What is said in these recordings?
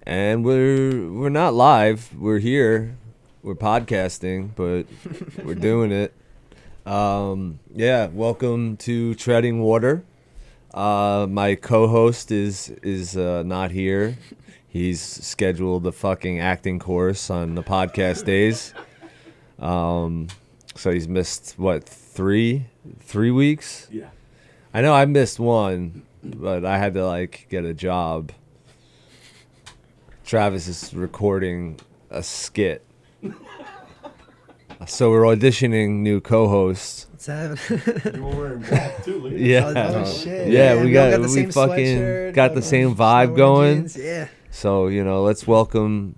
And we're not live. We're here. We're podcasting, but we're doing it. Yeah, welcome to Treading Water. My co-host is not here. He's scheduled a fucking acting course on the podcast days. So he's missed what, three weeks? Yeah. I know I missed one, but I had to get a job. Travis is recording a skit. So we're auditioning new co-hosts. What's happening? You were wearing black too. Look at Yeah. Oh, shit. Yeah, we all the we same fucking sweatshirt, got the same vibe snow going. jeans, Yeah. So, let's welcome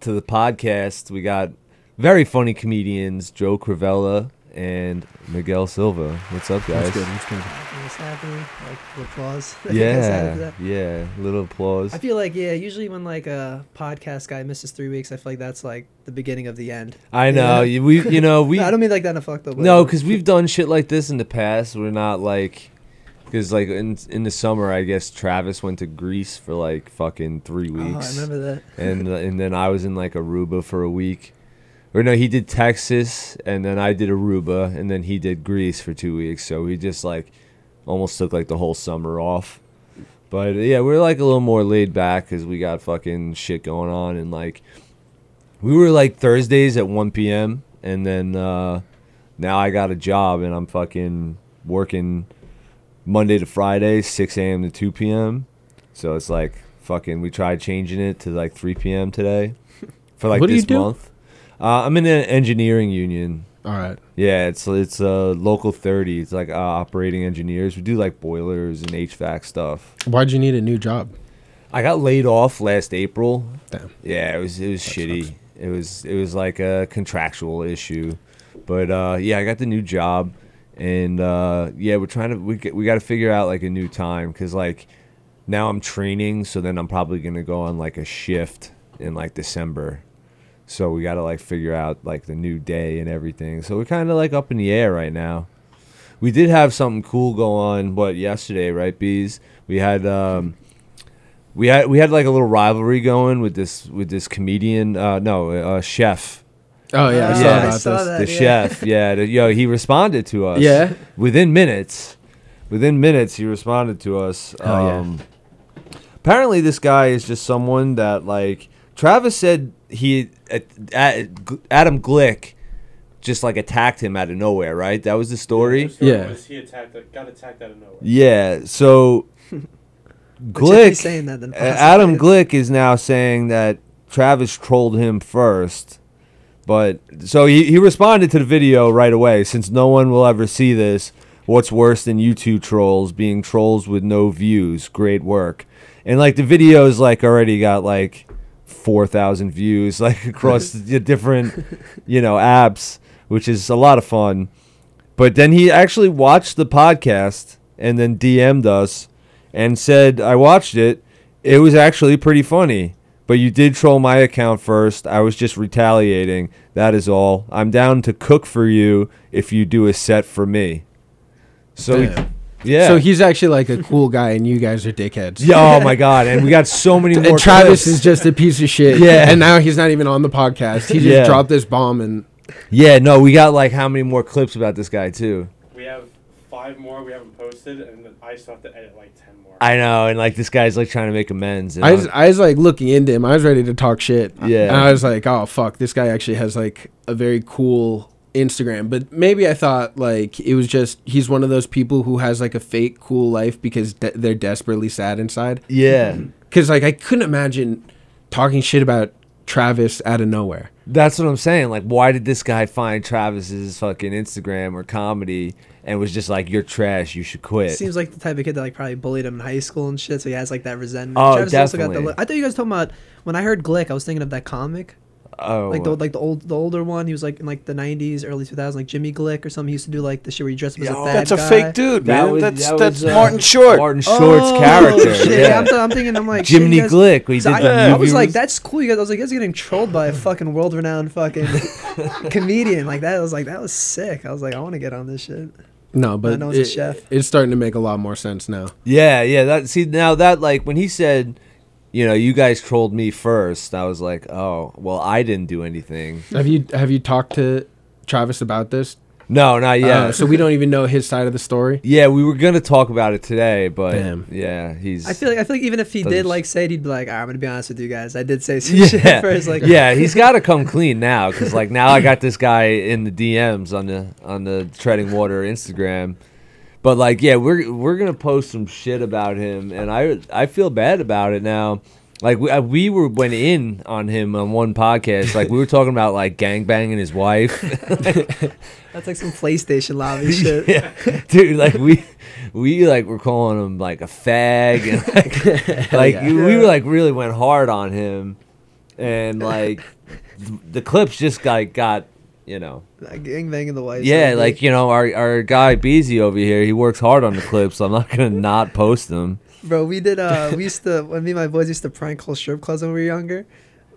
to the podcast. We got very funny comedians, Joe Crovella and Miguel Silva. What's up, guys? That's good. What's happening? Like, applause. Yeah, little applause. I feel like, usually when a podcast guy misses 3 weeks, I feel like that's like the beginning of the end. I know. Yeah. We I don't mean like that in a fucked up way. No, because we've done shit like this in the past. We're not because in the summer, I guess Travis went to Greece for fucking 3 weeks. Oh, I remember that. And then I was in Aruba for a week. Or no, he did Texas, and then I did Aruba, and then he did Greece for 2 weeks. So we just almost took the whole summer off. But yeah, we're a little more laid back because we got fucking shit going on, and we were Thursdays at 1 p.m. and then now I got a job and I'm fucking working Monday to Friday, 6 a.m. to 2 p.m. So it's fucking, we tried changing it to 3 p.m. today for What this do you do? month. I'm in an engineering union. All right. Yeah, it's local 30. It's operating engineers. We do boilers and HVAC stuff. Why'd you need a new job? I got laid off last April. Damn. Yeah, it was shitty. Sucks. It was a contractual issue, but yeah, I got the new job, and yeah, we're trying to we got to figure out a new time because now I'm training, so then I'm probably gonna go on a shift in December. So we got to figure out the new day and everything. So we're kind of up in the air right now. We did have something cool go on yesterday, right, Bees? We had we had a little rivalry going with this comedian, chef. Oh yeah, I saw about this. The chef. Yeah, he responded to us. Yeah. Within minutes, he responded to us. Yeah. Apparently, this guy is just someone that Travis said Adam Glick just attacked him out of nowhere, right? That was the story. Yeah. He got attacked out of nowhere. Yeah. So Glick, saying that, then Adam Glick is now saying that Travis trolled him first. But so he responded to the video right away. Since no one will ever see this, what's worse than you two trolls being trolls with no views? Great work. And the video's already got 4,000 views across the different apps, which is a lot of fun. But then he actually watched the podcast and then DM'd us and said, I watched it. It was actually pretty funny. But you did troll my account first. I was just retaliating. That is all. I'm down to cook for you if you do a set for me. So yeah. So he's actually a cool guy, and you guys are dickheads. Yeah, oh my god! And we got so many more. And Travis clips. is just a piece of shit. Yeah. And now he's not even on the podcast. He just dropped this bomb and. Yeah, no, we got how many more clips about this guy too? We have 5 more we haven't posted, and then I still have to edit 10 more. I know, and this guy's trying to make amends. I was looking into him. I was ready to talk shit. Yeah. And I was oh fuck, this guy actually has a very cool Instagram. But maybe I thought it was just he's one of those people who has a fake cool life because they're desperately sad inside. Yeah. Because I couldn't imagine talking shit about Travis out of nowhere. That's what I'm saying. Why did this guy find Travis's fucking Instagram or comedy and was just you're trash, you should quit? Seems like the type of kid that probably bullied him in high school and shit, so he has that resentment. Oh, Travis definitely. Also got I thought you guys talking about when I heard Glick, I was thinking of that comic. Oh, the older one. He was in the 90s, early 2000s, Jimmy Glick or something. He used to do the shit where he dressed up as a fat That's a guy. fake dude, man. That That's was, Martin Short. Martin Short's character. Shit. Yeah. I'm thinking, Jiminy shit, Glick. We so did I was movie that's cool. You guys, you guys are getting trolled by a fucking world-renowned fucking comedian like that. I was that was sick. I was I want to get on this shit. No, but I know he's a chef. It's starting to make a lot more sense now. Yeah. That now that when he said, you know, you guys trolled me first. I was like, oh, well, I didn't do anything. Have you talked to Travis about this? No, not yet. So we don't even know his side of the story. Yeah, we were gonna talk about it today, but Damn. yeah, he's. I feel like even if he doesn't- did like say it, he'd be like, I'm gonna be honest with you guys. I did say some yeah, shit at first. Like, yeah, he's got to come clean now because like now I got this guy in the DMs on the Treading Water Instagram, but like yeah, we're gonna post some shit about him, and I feel bad about it now. Like we went in on him on one podcast. Like we were talking about like gangbanging his wife. that's like some PlayStation lobby shit. Yeah, dude. Like we like were calling him like a fag, and like yeah. we were like really went hard on him, and like the clips just got you know. Like gangbanging the wife. Yeah, like you know our guy Beezy over here. He works hard on the clips. So I'm not gonna not post them. Bro, we used to, when me and my boys used to prank call strip clubs when we were younger.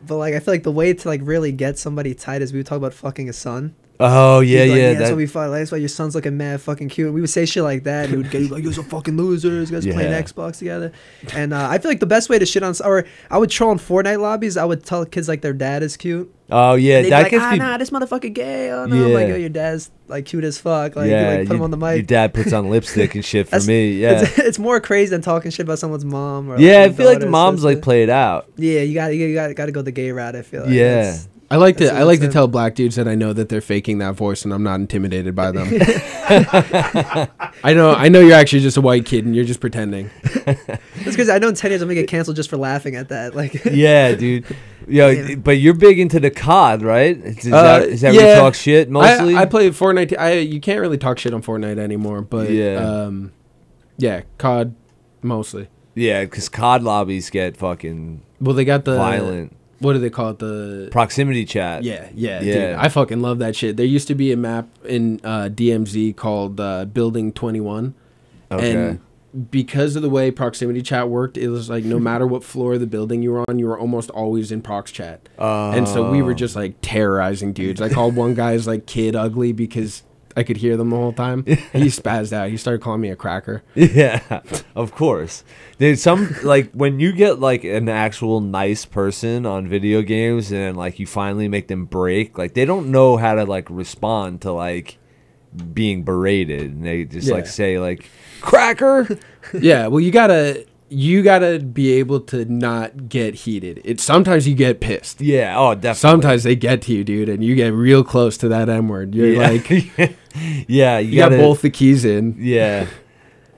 But like, I feel like the way to like really get somebody tight is we would talk about fucking his son. Oh yeah, He'd be like, yeah. That's what we fight. Like, that's why your son's looking mad fucking cute. We would say shit like that. And he would get like, "You're some fucking losers. You guys playing Yeah. Xbox together." And I feel like the best way to shit on, or I would troll in Fortnite lobbies. I would tell kids like their dad is cute. Oh yeah, And they'd be that like, gets me. nah, this motherfucker gay. Oh no, I'm like, Yeah. yo, your dad's like cute as fuck. Like, Yeah, you, like put him on the your mic. dad puts on lipstick and shit for That's- me. Yeah, It's more crazy than talking shit about someone's mom. Or, yeah. I like, feel like the daughter, moms like sister. play it out. Yeah, you got to go the gay route. I feel like. Yeah. That's- I like That's to what I like it's to in. tell black dudes that I know that they're faking that voice and I'm not intimidated by them. I know you're actually just a white kid and you're just pretending. That's because I know in 10 years I'm gonna get canceled just for laughing at that. Like, Yeah, dude. Yo, Yeah. but you're big into the COD, right? Is that where you talk shit mostly? I play Fortnite. You can't really talk shit on Fortnite anymore, but Yeah. yeah, COD mostly. Yeah, because COD lobbies get fucking Well, they got the violent. What do they call it? The Proximity chat. yeah, Yeah. dude. I fucking love that shit. There used to be a map in DMZ called Building 21, Okay. and because of the way proximity chat worked, it was like no matter what floor of the building you were on, you were almost always in prox chat. And so we were just like terrorizing dudes. I called one guy's like kid ugly because I could hear them the whole time. He spazzed out. He started calling me a cracker. Yeah, of course. There's some like when you get like an actual nice person on video games and like you finally make them break, like they don't know how to like respond to like being berated, and they just like Yeah. say like cracker. Yeah, well, you gotta be able to not get heated. Sometimes you get pissed. Yeah, oh definitely. Sometimes they get to you, dude, and you get real close to that M word. You're yeah. like, yeah, you got both the keys in. Yeah,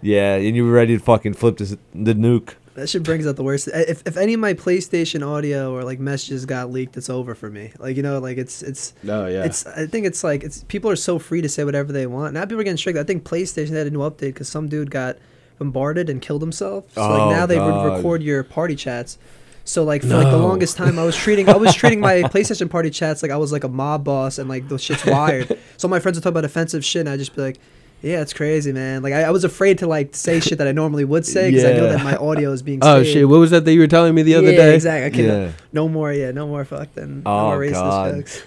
yeah, and you were ready to fucking flip the nuke. that shit brings out the worst. If any of my PlayStation audio or like messages got leaked, it's over for me. Like, you know, like it's Oh yeah. I think it's like people are so free to say whatever they want. Now people are getting strict. I think PlayStation had a new update because some dude got bombarded and killed himself. So Oh, like now they would God. record your party chats. So like for like the longest time I was treating my PlayStation party chats like I was like a mob boss and like those shit's wired. So my friends would talk about offensive shit and I'd just be like, yeah, it's crazy, man. Like I was afraid to like say shit that I normally would say because I know Yeah. that my audio is being Oh saved. shit! What was that you were telling me the other Yeah, day? exactly. I can Yeah. no more fuck than Oh, no more racist God. jokes.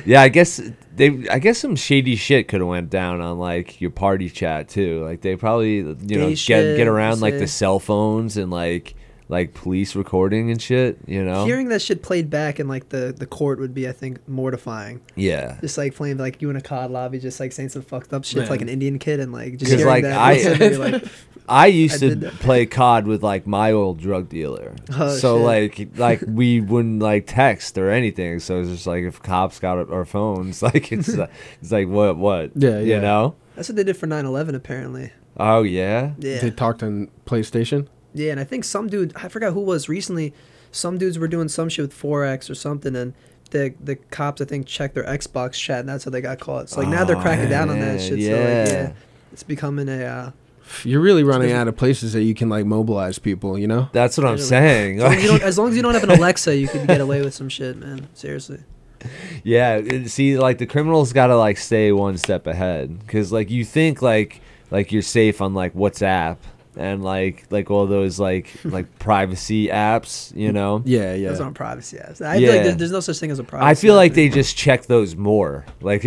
Yeah, I guess some shady shit could have went down on like your party chat too. Like they probably Gay shit, get around like say. the cell phones and like police recording and shit. You know. Hearing that shit played back in like the court would be, I think, mortifying. Yeah. Just like playing like you in a COD lobby, just like saying some fucked up shit to, Man. like an Indian kid, and like just 'Cause, hearing like, that. I- listening to me, like, I used I to did that. play COD with like my old drug dealer. Oh, So shit. like we wouldn't like text or anything. So it's just like if cops got our phones, like it's like what? Yeah, You yeah. know? that's what they did for 9/11 apparently. Oh yeah. Yeah, They talked on PlayStation. yeah, and I think some dude, I forgot who was recently. Some dudes were doing some shit with 4X or something, and the cops I think checked their Xbox chat, and that's how they got caught. So like now they're Oh, cracking down on that man, shit. So like, yeah. yeah, it's becoming a. You're really running out of places that you can like mobilize people. You know. That's what I'm Literally. saying. As long as you don't have an Alexa, you could get away with some shit, man. Seriously. Yeah, see, like the criminals gotta like stay one step ahead, because like you think like you're safe on like WhatsApp and like all those like privacy apps, you know. Yeah, yeah. Those aren't privacy apps. I feel like Yeah. there's no such thing as a privacy. I feel app like they anymore. just check those more. Like,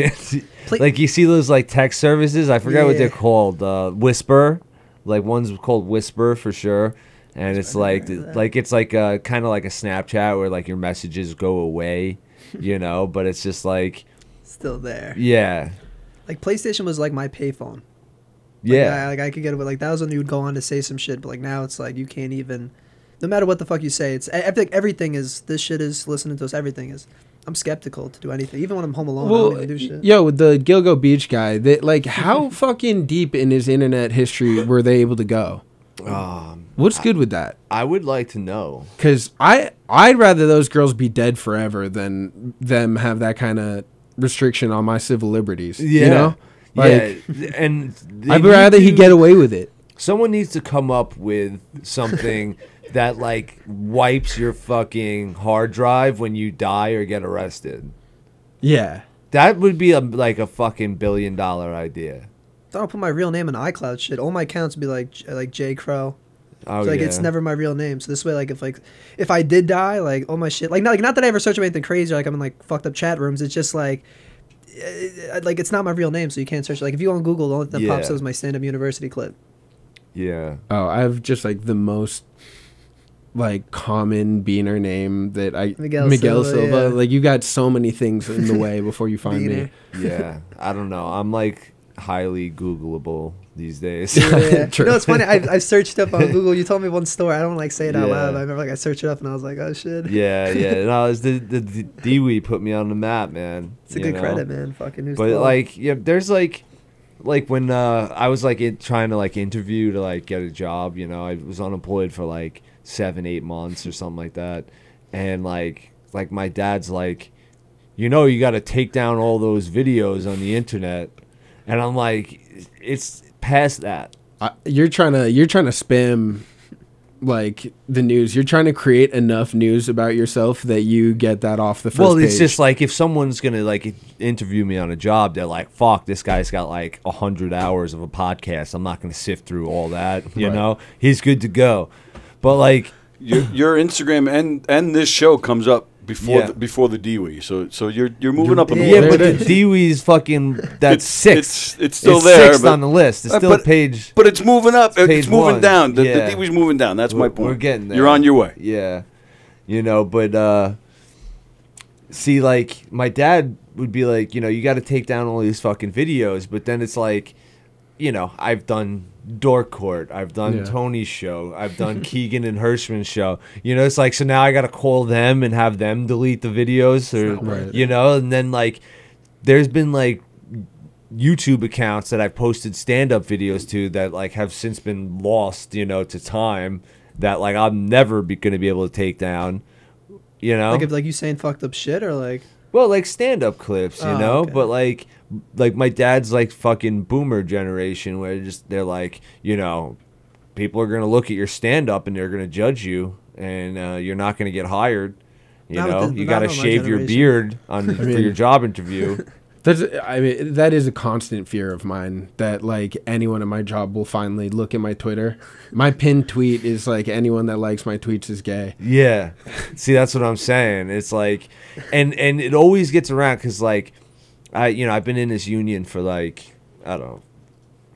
Play- like you see those like text services. I forgot what Yeah. they're called. Whisper, like one's called Whisper for sure. and it's like it's like kind of like a Snapchat where like your messages go away, you know, but it's just like still there. Yeah. Like PlayStation was like my payphone. Yeah. Like I could get it, but like that was when you would go on to say some shit, but like now it's like you can't even, no matter what the fuck you say, it's I think everything is, this shit is listening to us, everything is. I'm skeptical to do anything, even when I'm home alone. I don't even do shit. Yo, the Gilgo Beach guy, like how fucking deep in his internet history were they able to go? What's good with that? I would like to know, because I'd rather those girls be dead forever than them have that kind of restriction on my civil liberties. Yeah. You know? Like, yeah, and I'd rather he get away with it. Someone needs to come up with something that like wipes your fucking hard drive when you die or get arrested. Yeah, that would be like a fucking $1 billion idea. I don't put my real name in iCloud shit. All my accounts would be like J Crow. Oh, so, like yeah. It's never my real name. So this way, like if I did die, like all my shit, like not that I ever search for anything crazy, or like I'm in like fucked up chat rooms. It's just like it's not my real name, so you can't search. Like if you go on Google, the only thing that pops up is my stand-up university clip. Yeah. Oh, I have just like the most like common beaner name that Miguel Silva. Yeah. Like you got so many things in the way before you find me. Yeah, I don't know. I'm like highly Googleable these days. Yeah. You know, it's funny. I searched up on Google. You told me one story. I don't like say it out loud. I remember like I searched it up and I was like, oh shit. Yeah. No, it's the Dewey put me on the map, man. It's a good credit, man. Fucking who's But like, yeah, there's like when I was like trying to like interview to like get a job, you know, I was unemployed for like 7-8 months or something like that, and like my dad's like, you know, you got to take down all those videos on the internet, and I'm like, it's past that. You're trying to spam like the news. You're trying to create enough news about yourself that you get that off the first Well, page. it's just like if someone's gonna like interview me on a job, they're like, fuck, this guy's got like 100 hours of a podcast. I'm not gonna sift through all that, you know. He's good to go. But like your Instagram and this show comes up before the Dewey, so you're moving up. Yeah, but the Dewey's fucking that's sixth. It's still there, sixth on the list. It's still a page, but it's moving up. It's moving one. down. The Dewey's moving down. That's my point. We're getting there. You're on your way. Yeah, you know, but see, like my dad would be like, you know, you got to take down all these fucking videos, but then it's like, you know, I've done Dork Court, I've done Tony's show, I've done Keegan and Hirschman's show. You know, it's like, so now I got to call them and have them delete the videos, or you know, and then like there's been like YouTube accounts that I've posted stand-up videos to that like have since been lost, you know, to time, that like I'm never going to be able to take down, you know, like if like you saying fucked up shit or like. Well, like stand-up clips, you know, okay. but like my dad's like fucking boomer generation where they're like, you know, people are gonna look at your stand-up and they're gonna judge you, and you're not gonna get hired. You know, you gotta shave your beard for your job interview. That is a constant fear of mine, that like anyone at my job will finally look at my Twitter. My pinned tweet is like, anyone that likes my tweets is gay. Yeah. See, that's what I'm saying. It's like, and it always gets around because like, I've been in this union for like, I don't know,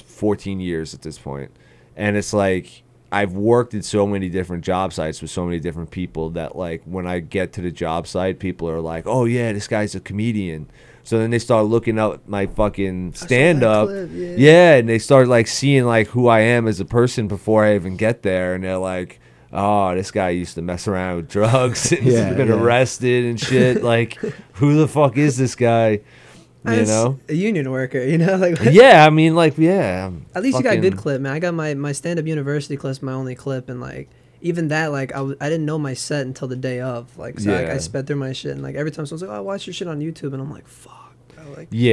14 years at this point. And it's like, I've worked at so many different job sites with so many different people that like when I get to the job site, people are like, oh yeah, this guy's a comedian. So then they start looking up my fucking stand-up. Yeah, and they start like seeing like who I am as a person before I even get there, and they're like, oh, this guy used to mess around with drugs and he's been arrested and shit. Like, who the fuck is this guy? You know, a union worker, you know, like yeah, I mean, like, yeah. At least you got a good clip, man. I got my stand-up university clip's my only clip, and like even that, like I didn't know my set until the day of, like, so I sped through my shit, and like every time someone's like, oh, I watch your shit on YouTube, and I'm like, fuck, bro. Like, you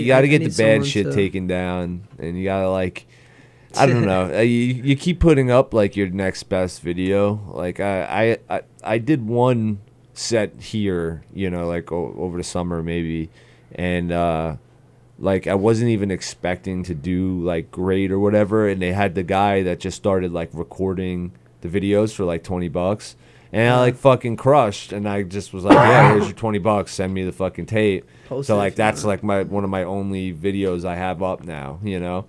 got to get the bad shit taken down, and you gotta like, I don't know, you keep putting up like your next best video. Like I did one set here, you know, like over the summer maybe. And like I wasn't even expecting to do like great or whatever, and they had the guy that just started like recording the videos for like $20, and I like fucking crushed, and I just was like, yeah, here's your $20, send me the fucking tape. So like that's like one of my only videos I have up now, you know.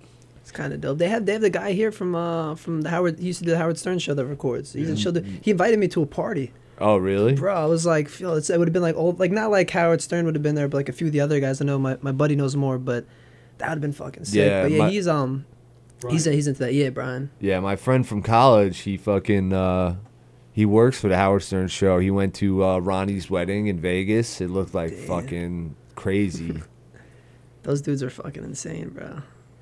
It's kind of dope. They have the guy here from the Howard. He used to do the Howard Stern show that records. He invited me to a party. Oh, really? Bro, I was like, it would have been like old, like not like Howard Stern would have been there, but like a few of the other guys. I know my buddy knows more, but that would have been fucking sick. Yeah, but yeah, Brian. he's into that. Yeah, Brian. Yeah, my friend from college, he fucking he works for the Howard Stern show. He went to Ronnie's wedding in Vegas. It looked like fucking crazy. Those dudes are fucking insane, bro.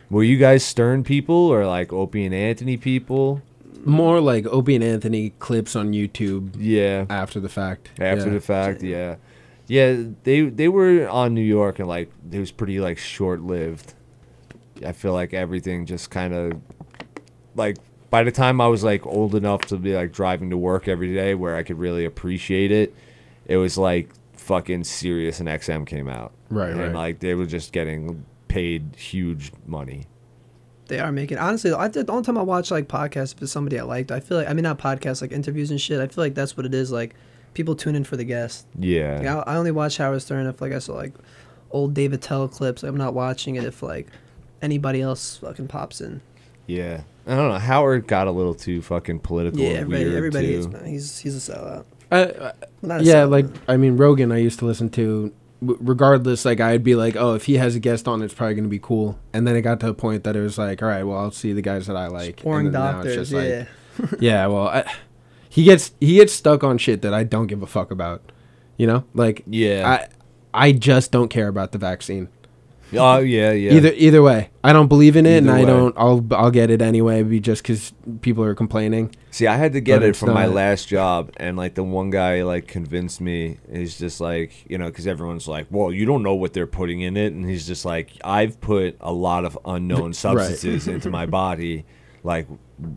Were you guys Stern people or like Opie and Anthony people? More like Opie and Anthony clips on YouTube. Yeah. After the fact. After the fact, yeah. Yeah, they were on New York and like it was pretty like short-lived. I feel like everything just kind of like by the time I was like old enough to be like driving to work every day where I could really appreciate it, it was like fucking Sirius and XM came out. Right, and right. like they were just getting paid huge money. They are making, honestly, the only time I watch like podcasts if it's somebody I liked, I feel like, I mean not podcasts, like interviews and shit, I feel like that's what it is, like people tune in for the guest. Yeah. Like, I only watch Howard Stern if like I saw like old David Tell clips. I'm not watching it if like anybody else fucking pops in. Yeah. I don't know. Howard got a little too fucking political. Yeah, and weird everybody too. is, man. He's a sellout. Not a Yeah, sellout. like I mean Rogan I used to listen to regardless, like I'd be like, oh, if he has a guest on, it's probably gonna be cool. And then it got to a point that it was like, all right, well, I'll see the guys that I like. Boring and then now it's doctors, just yeah. like, yeah. Well, he gets stuck on shit that I don't give a fuck about. You know, like Yeah. I just don't care about the vaccine. Oh yeah, yeah. Either way, I don't believe in it, and Either I way. don't. I'll get it anyway, just because people are complaining. See, I had to get But it it's from my not- last job, and like the one guy like convinced me. He's just like, you know, because everyone's like, well, you don't know what they're putting in it, and he's just like, I've put a lot of unknown substances into my body. Like,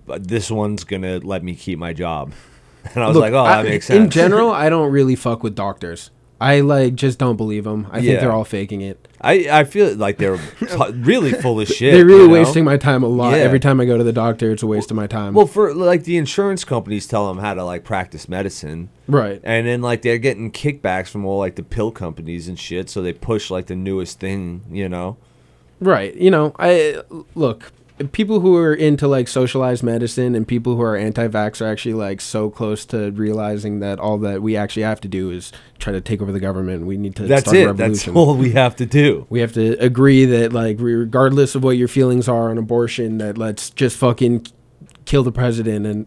this one's gonna let me keep my job. And I was Look, like, oh, that makes sense. In general, I don't really fuck with doctors. I like just don't believe them. I think Yeah. they're all faking it. I feel like they're really full of shit. They're really you know? wasting my time a lot. Yeah. Every time I go to the doctor, it's a waste of my time. Well, for like the insurance companies tell them how to like practice medicine. right. And then like they're getting kickbacks from all like the pill companies and shit, so they push like the newest thing, you know. Right. You know, I look, people who are into like socialized medicine and people who are anti-vax are actually like so close to realizing that all that we actually have to do is try to take over the government. We need to That's start a it. revolution. That's all we have to do. We have to agree that like regardless of what your feelings are on abortion, that let's just fucking kill the president and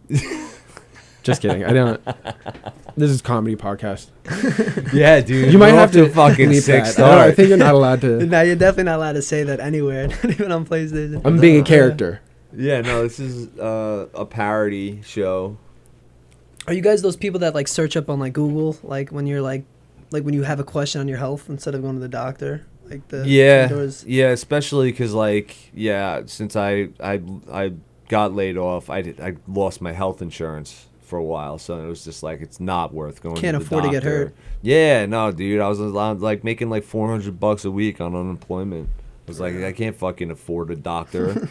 just kidding. I don't. This is comedy podcast. Yeah, dude. You might we're have off to a fucking bleep sick that. start. I think you're not allowed to. No, you're definitely not allowed to say that anywhere, not even on PlayStation. I'm being a character. Yeah, no, this is a parody show. Are you guys those people that like search up on like Google, like when you're like when you have a question on your health instead of going to the doctor? Like the Yeah, especially because like since I got laid off, I lost my health insurance for a while, so it was just like it's not worth going. Can't to the afford to get doctor. hurt. Yeah, no, dude, I was like making like $400 a week on unemployment. I was like, I can't fucking afford a doctor.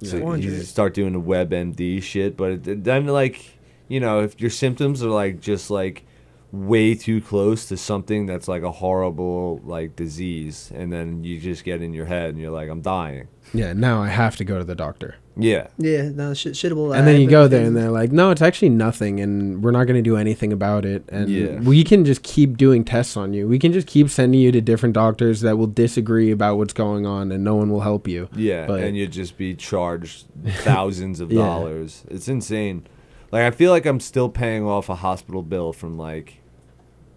So you 400. just start doing the WebMD shit, but then like, you know, if your symptoms are like just like way too close to something that's like a horrible like disease, and then you just get in your head and you're like, I'm dying. Yeah, now I have to go to the doctor. Yeah. Yeah, no, shit will. And then you happen. go there and they're like, no, it's actually nothing, and we're not going to do anything about it. And Yeah. we can just keep doing tests on you. We can just keep sending you to different doctors that will disagree about what's going on, and no one will help you. Yeah, But- and you'd just be charged thousands of Yeah. dollars. It's insane. Like, I feel like I'm still paying off a hospital bill from like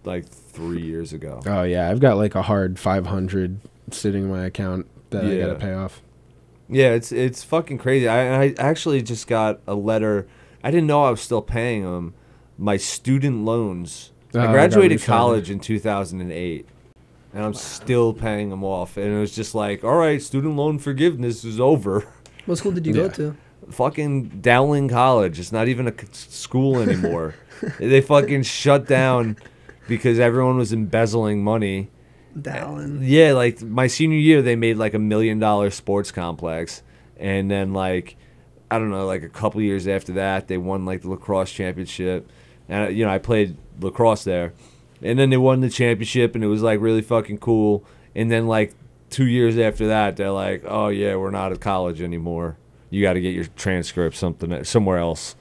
3 years ago. Oh, yeah. I've got like a hard 500 sitting in my account that I got to Yeah. pay off. Yeah, it's fucking crazy. I actually just got a letter. I didn't know I was still paying them. My student loans. Oh, I I got graduated refunded. college in 2008, and I'm still paying them off. And it was just like, all right, student loan forgiveness is over. What school did you go Yeah. to? Fucking Dowling College. It's not even a school anymore. They fucking shut down because everyone was embezzling money. Dallin. Yeah, like my senior year, they made like $1 million sports complex, and then like I don't know, like a couple years after that, they won like the lacrosse championship, and you know I played lacrosse there, and then they won the championship, and it was like really fucking cool. And then like 2 years after that, they're like, oh yeah, we're not at college anymore. You got to get your transcript somewhere else.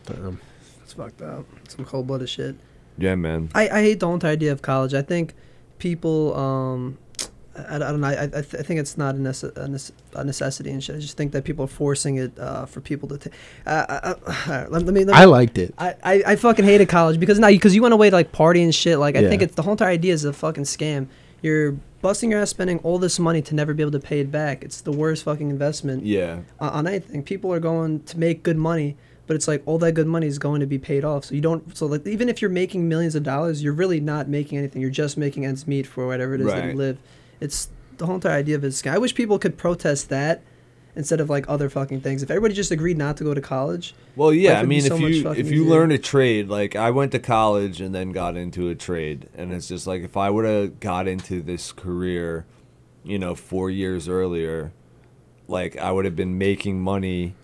It's fucked up. Some cold-blooded shit. Yeah, man. I hate the whole entire idea of college. I think people, I don't know. I think it's not a necessity and shit. I just think that people are forcing it for people to take. Let me. I liked it. I fucking hated college because you went away to like party and shit. Like I think it's the whole entire idea is a fucking scam. You're busting your ass spending all this money to never be able to pay it back. It's the worst fucking investment. Yeah. On anything, people are going to make good money, but it's like all that good money is going to be paid off. So you don't. So like even if you're making millions of dollars, you're really not making anything. You're just making ends meet for whatever it is that you live. It's the whole entire idea of it. I wish people could protest that instead of like other fucking things. If everybody just agreed not to go to college. Well, yeah, I mean, if you learn a trade, like I went to college and then got into a trade, and it's just like if I would have got into this career, 4 years earlier, like I would have been making money.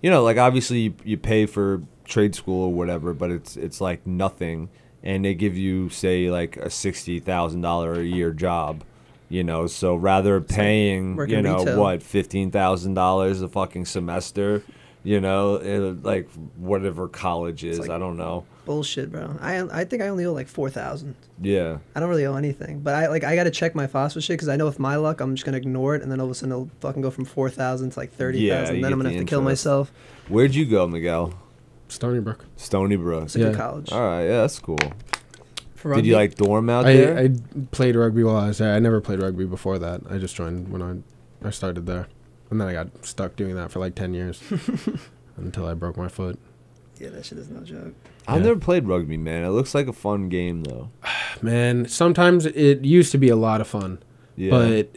Like obviously you pay for trade school or whatever, but it's like nothing, and they give you say like a $60,000 a year job. So rather paying, what, $15,000 a fucking semester, like whatever college is, like, I don't know. Bullshit, bro. I think I only owe like 4,000. Yeah. I don't really owe anything, but I got to check my FOSFA shit because I know with my luck I'm just gonna ignore it, and then all of a sudden it'll fucking go from 4,000 to like 30,000. Yeah, then I'm gonna have to kill myself. Where'd you go, Miguel? Stony Brook. Stony Brook. It's a good college. All right, yeah, that's cool. Did you like dorm out there? I played rugby while I was there. I never played rugby before that. I just joined when I started there. And then I got stuck doing that for like 10 years until I broke my foot. Yeah, that shit is no joke. I've never played rugby, man. It looks like a fun game, though. Man, sometimes it used to be a lot of fun. Yeah. But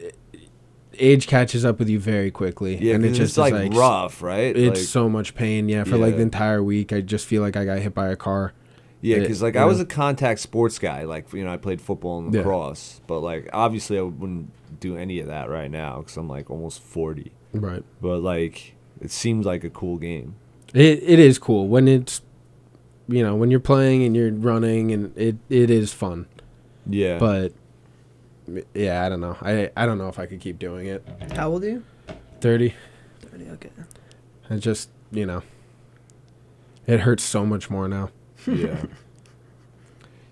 age catches up with you very quickly. Yeah, and it's just like rough, right? It's like, so much pain. Yeah, for like the entire week, I just feel like I got hit by a car. Yeah, because like I was a contact sports guy. Like I played football and lacrosse, but like obviously I wouldn't do any of that right now because I'm like almost 40. Right. But like it seems like a cool game. It is cool when it's when you're playing and you're running and it is fun. Yeah. But yeah, I don't know. I don't know if I could keep doing it. How old are you? 30. 30. Okay. It just it hurts so much more now. Yeah.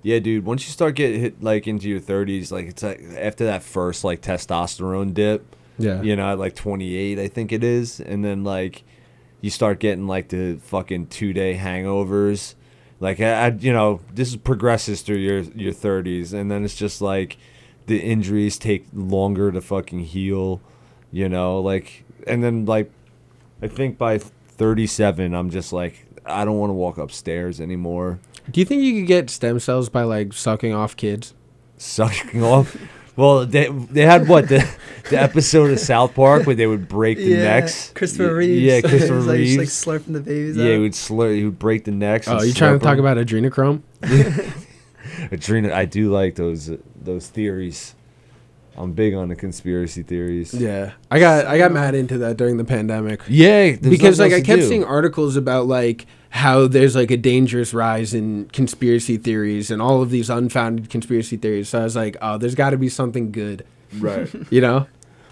Yeah, dude, once you start getting hit like into your 30s, like it's like after that first like testosterone dip, at like 28 I think it is, and then like you start getting like the fucking 2-day hangovers. Like this progresses through your 30s, and then it's just like the injuries take longer to fucking heal, like, and then like I think by 37 I'm just like I don't want to walk upstairs anymore. Do you think you could get stem cells by like sucking off kids? Sucking off? Well, they had what the episode of South Park where they would break the necks. Christopher Reeves. Yeah, Christopher Reeves. Like slurping the babies out. Yeah, he would break the necks. Oh, you trying to talk about adrenochrome? I do like those theories. I'm big on the conspiracy theories. Yeah, I got mad into that during the pandemic. Yeah, because like I kept seeing articles about like how there's like a dangerous rise in conspiracy theories and all of these unfounded conspiracy theories. So I was like, oh, there's got to be something good, right?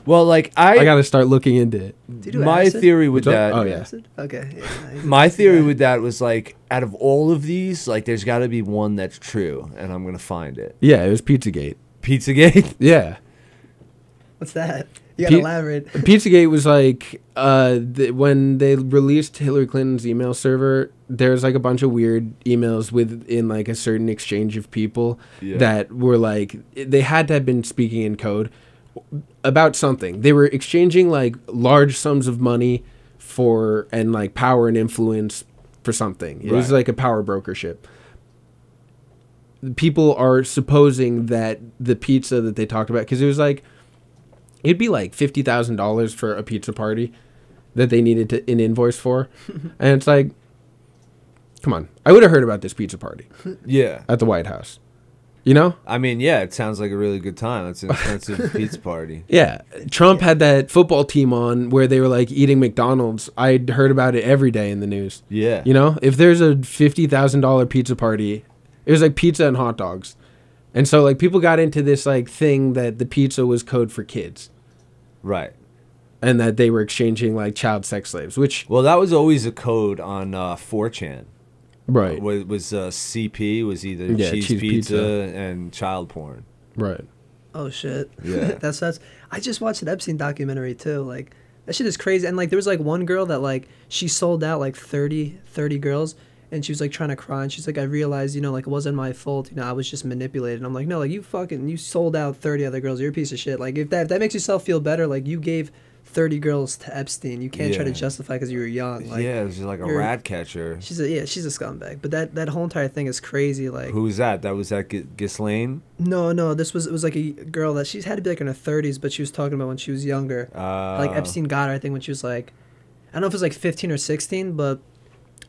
Well, like I got to start looking into it. My theory with that. Oh yeah. Okay. Yeah, my theory with that was like, out of all of these, like, there's got to be one that's true, and I'm gonna find it. Yeah, it was Pizzagate. Pizzagate. Yeah. What's that? You gotta elaborate. Pizzagate was like when they released Hillary Clinton's email server, there's like a bunch of weird emails within like a certain exchange of people that were like they had to have been speaking in code about something. They were exchanging like large sums of money for and like power and influence for something. It was like a power brokership. People are supposing that the pizza that they talked about, because it was like it'd be like $50,000 for a pizza party that they needed an invoice for. And it's like, come on. I would have heard about this pizza party. Yeah. At the White House. I mean, yeah, it sounds like a really good time. It's an expensive pizza party. Yeah. Trump had that football team on where they were like eating McDonald's. I'd heard about it every day in the news. Yeah. If there's a $50,000 pizza party, it was like pizza and hot dogs. And so like people got into this like thing that the pizza was code for kids. Right. and that they were exchanging like child sex slaves, which Well, that was always a code on 4chan. right, Was CP was either Yeah, cheese cheese pizza, pizza. and child porn. right. Oh shit. Yeah. that's. I just watched an Epstein documentary too. Like that shit is crazy. And like there was like one girl that like she sold out like 30 girls, and she was like trying to cry, and she's like, I realized, you know, like it wasn't my fault. You know, I was just manipulated. And I'm like, no, like you sold out 30 other girls. You're a piece of shit. Like if that makes yourself feel better, like you gave 30 girls to Epstein. You can't try to Yeah. justify because you were young. Like, Yeah, it was like a you're- rat catcher. she's a scumbag. But that whole entire thing is crazy. Like Who was that? That was that Ghislaine? no, it was like a girl that she's had to be like in her 30s, but she was talking about when she was younger. Like Epstein got her, I think, when she was like, I don't know if it was like 15 or 16, but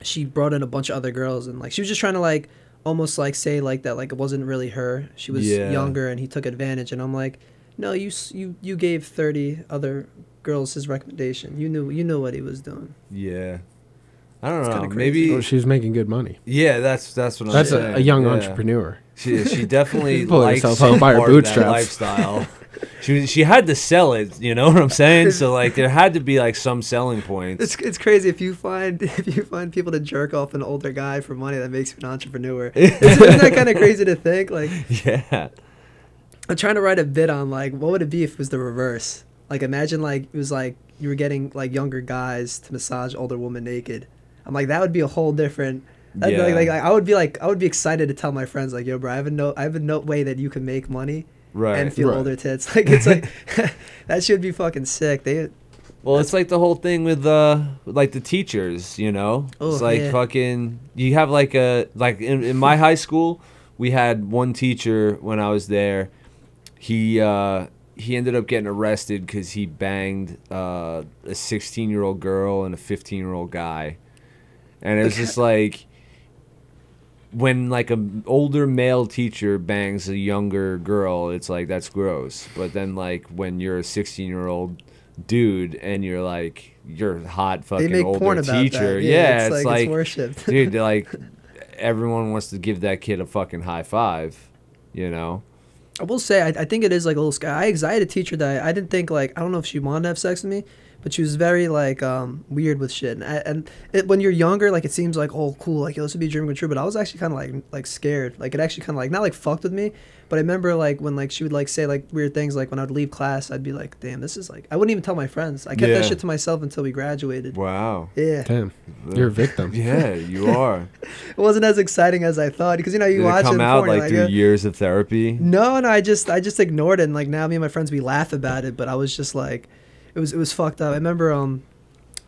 she brought in a bunch of other girls, and like she was just trying to like almost like say like that like it wasn't really her. She was Yeah. younger, and he took advantage. And I'm like, no, you gave 30 other girls his recommendation. You knew what he was doing. Yeah. I don't know. kinda crazy. Maybe. Well, she was making good money. Yeah, that's what I'm That's saying. a young Yeah. entrepreneur. She definitely Pulling likes herself some up by her part of that bootstraps. lifestyle. She had to sell it, you know what I'm saying? So like there had to be like some selling points. It's crazy if you find people to jerk off an older guy for money, that makes you an entrepreneur. Isn't that kind of crazy to think? Like Yeah. I'm trying to write a bit on like what would it be if it was the reverse? Like imagine like it was like you were getting like younger guys to massage older women naked. I'm like that would be a whole different. That'd be Yeah. like I would be excited to tell my friends like, yo, bro, I have a no way that you can make money Right. and feel Right. older tits. Like it's like that should be fucking sick. Well, it's like the whole thing with like the teachers, you know? Oh, It's like yeah. fucking you have like in my high school, we had one teacher when I was there. He ended up getting arrested cuz he banged a 16-year-old girl and a 15-year-old guy. And it was just like when like an older male teacher bangs a younger girl, it's like that's gross. But then like when you're a 16-year-old dude and you're a hot They fucking make porn older about teacher, that. yeah, it's it's like like it's worshipped. dude, they're like everyone wants to give that kid a fucking high five, you know? I will say, I think it is like a little scary. I had a teacher that I didn't think like, I don't know if she wanted to have sex with me, but she was very like weird with shit. When you're younger, like it seems like, oh cool, like yo, this would be a dream come true. But I was actually kind of like scared. Like it actually kind of like not like fucked with me, but I remember like when like she would like say like weird things. Like when I would leave class, I'd be like, damn, this is like I wouldn't even tell my friends. I kept Yeah. that shit to myself until we graduated. Wow. Yeah, Damn, you're a victim. Yeah, you are. it wasn't as exciting as I thought because you know you Did watch it come in out porn, you're like through years of therapy? No, I just ignored it, and like now me and my friends we laugh about it, but I was just like, it was fucked up. I remember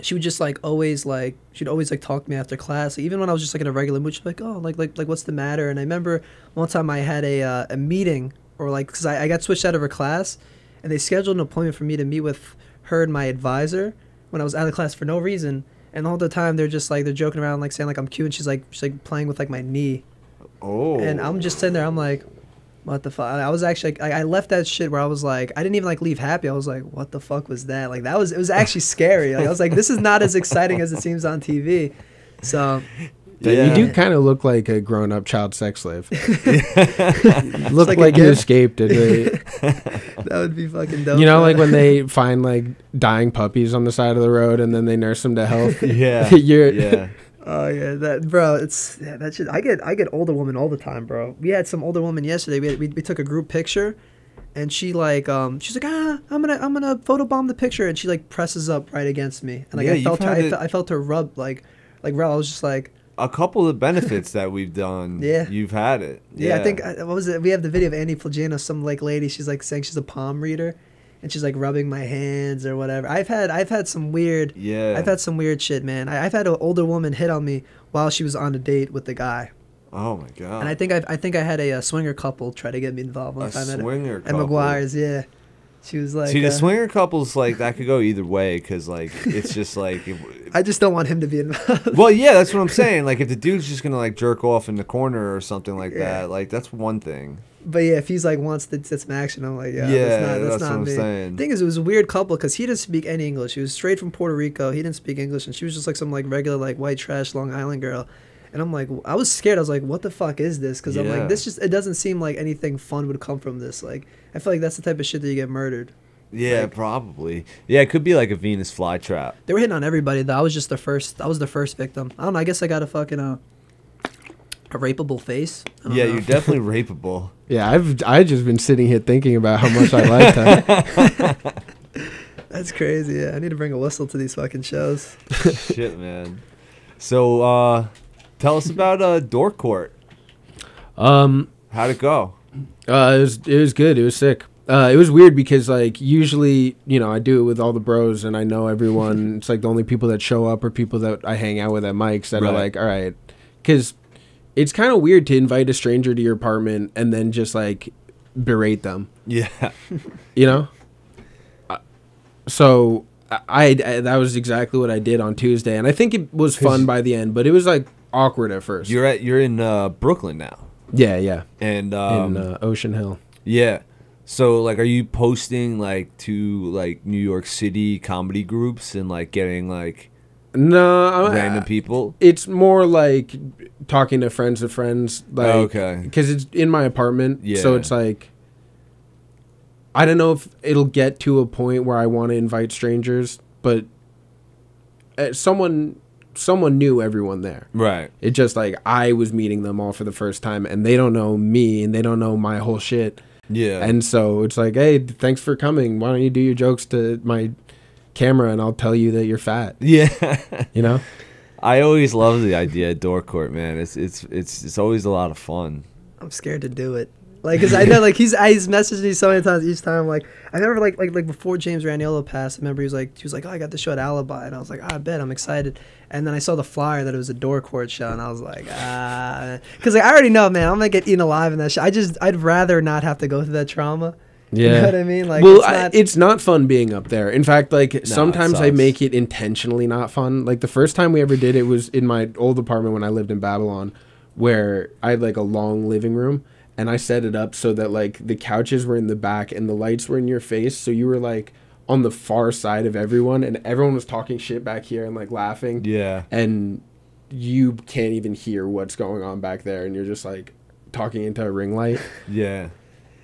she would just like always like she'd always like talk to me after class, like, even when I was just like in a regular mood. She'd be like, oh, like what's the matter? And I remember one time I had a meeting, or like because I got switched out of her class, and they scheduled an appointment for me to meet with her and my advisor when I was out of class for no reason. And all the time they're just like they're joking around like saying like I'm cute, and she's like playing with like my knee. Oh. And I'm just sitting there. I'm like, what the fuck? I was actually, I left that shit where I was like, I didn't even like leave happy. I was like, what the fuck was that? Like it was actually scary. Like I was like, this is not as exciting as it seems on TV. So Yeah. You do Yeah. kind of look like a grown-up child sex slave. Look like like, a you gift. escaped it. that would be fucking dope. You know, like when they find like dying puppies on the side of the road and then they nurse them to health. Yeah. You're, Yeah. Oh yeah, that bro. It's that shit. I get older women all the time, bro. We had some older woman yesterday. We took a group picture, and she's like I'm gonna photobomb the picture, and she like presses up right against me, and like Yeah, I felt her rub like bro. I was just like. A couple of benefits that we've done. Yeah. You've had it. Yeah, I think what was it? We have the video of Annie Flagino, some like lady. She's like saying she's a palm reader, and she's like rubbing my hands or whatever. I've had some weird. Yeah. I've had some weird shit, man. I've had an older woman hit on me while she was on a date with the guy, Oh my god. and I think I had a swinger couple try to get me involved one A time swinger at couple. McGuire's. Yeah, she was like, See, the swinger couples, like, that could go either way, because, like, it's just, like... I just don't want him to be involved. well, yeah, that's what I'm saying. Like, if the dude's just gonna, like, jerk off in the corner or something like Yeah. that, like, that's one thing. But yeah, if he's like wants to get some action, I'm like, yeah, Yeah, that's that's not what I'm me. saying. Thing is, it was a weird couple because he didn't speak any English. He was straight from Puerto Rico. He didn't speak English, and she was just like some like regular like white trash Long Island girl. And I'm like, I was scared. I was like, what the fuck is this? Because I'm Yeah. like, it doesn't seem like anything fun would come from this. Like, I feel like that's the type of shit that you get murdered. Yeah, Like, probably. Yeah, it could be like a Venus flytrap. they were hitting on everybody though. I was just the first. I was the first victim. I don't know. I guess I got a fucking a rapeable face. I don't Yeah, know. you're definitely rapeable. Yeah, I just been sitting here thinking about how much I like that. That's crazy. Yeah, I need to bring a whistle to these fucking shows. Shit, man. So, tell us about Door Court. How'd it go? It was good. It was sick. It was weird because like usually, you know, I do it with all the bros and I know everyone. It's like the only people that show up are people that I hang out with at Mike's that are Right. like, all right, because it's kind of weird to invite a stranger to your apartment and then just like berate them, Yeah. you know. So I that was exactly what I did on Tuesday, and I think it was fun by the end, but it was like awkward at first. You're in Brooklyn now. Yeah, And in Ocean Hill. yeah. So like, are you posting like to like New York City comedy groups and like getting like No, random people? It's more like talking to friends of friends, like Okay. because it's in my apartment. Yeah. So it's like I don't know if it'll get to a point where I want to invite strangers, but someone knew everyone there. Right. It just like I was meeting them all for the first time, and they don't know me, and they don't know my whole shit. Yeah. And so it's like, hey, thanks for coming. Why don't you do your jokes to my camera, and I'll tell you that you're fat. yeah. You know? I always love the idea of Door Court, man. It's always a lot of fun. I'm scared to do it. Like, cause I know, like he's messaged me so many times each time. Like, I remember, like before James Raniolo passed, I remember he was like, oh, I got the show at Alibi, and I was like, I bet, I'm excited. And then I saw the flyer that it was a Door Court show, and I was like, cause like I already know, man, I'm gonna get eaten alive in that show. I'd rather not have to go through that trauma. Yeah. You know what I mean? Like, well, it's not fun being up there. In fact, like sometimes I sucks. make it intentionally not fun. Like the first time we ever did it was in my old apartment when I lived in Babylon, where I had like a long living room. And I set it up so that like the couches were in the back and the lights were in your face, so you were like on the far side of everyone, and everyone was talking shit back here and like laughing. Yeah. And you can't even hear what's going on back there, and you're just like talking into a ring light. Yeah.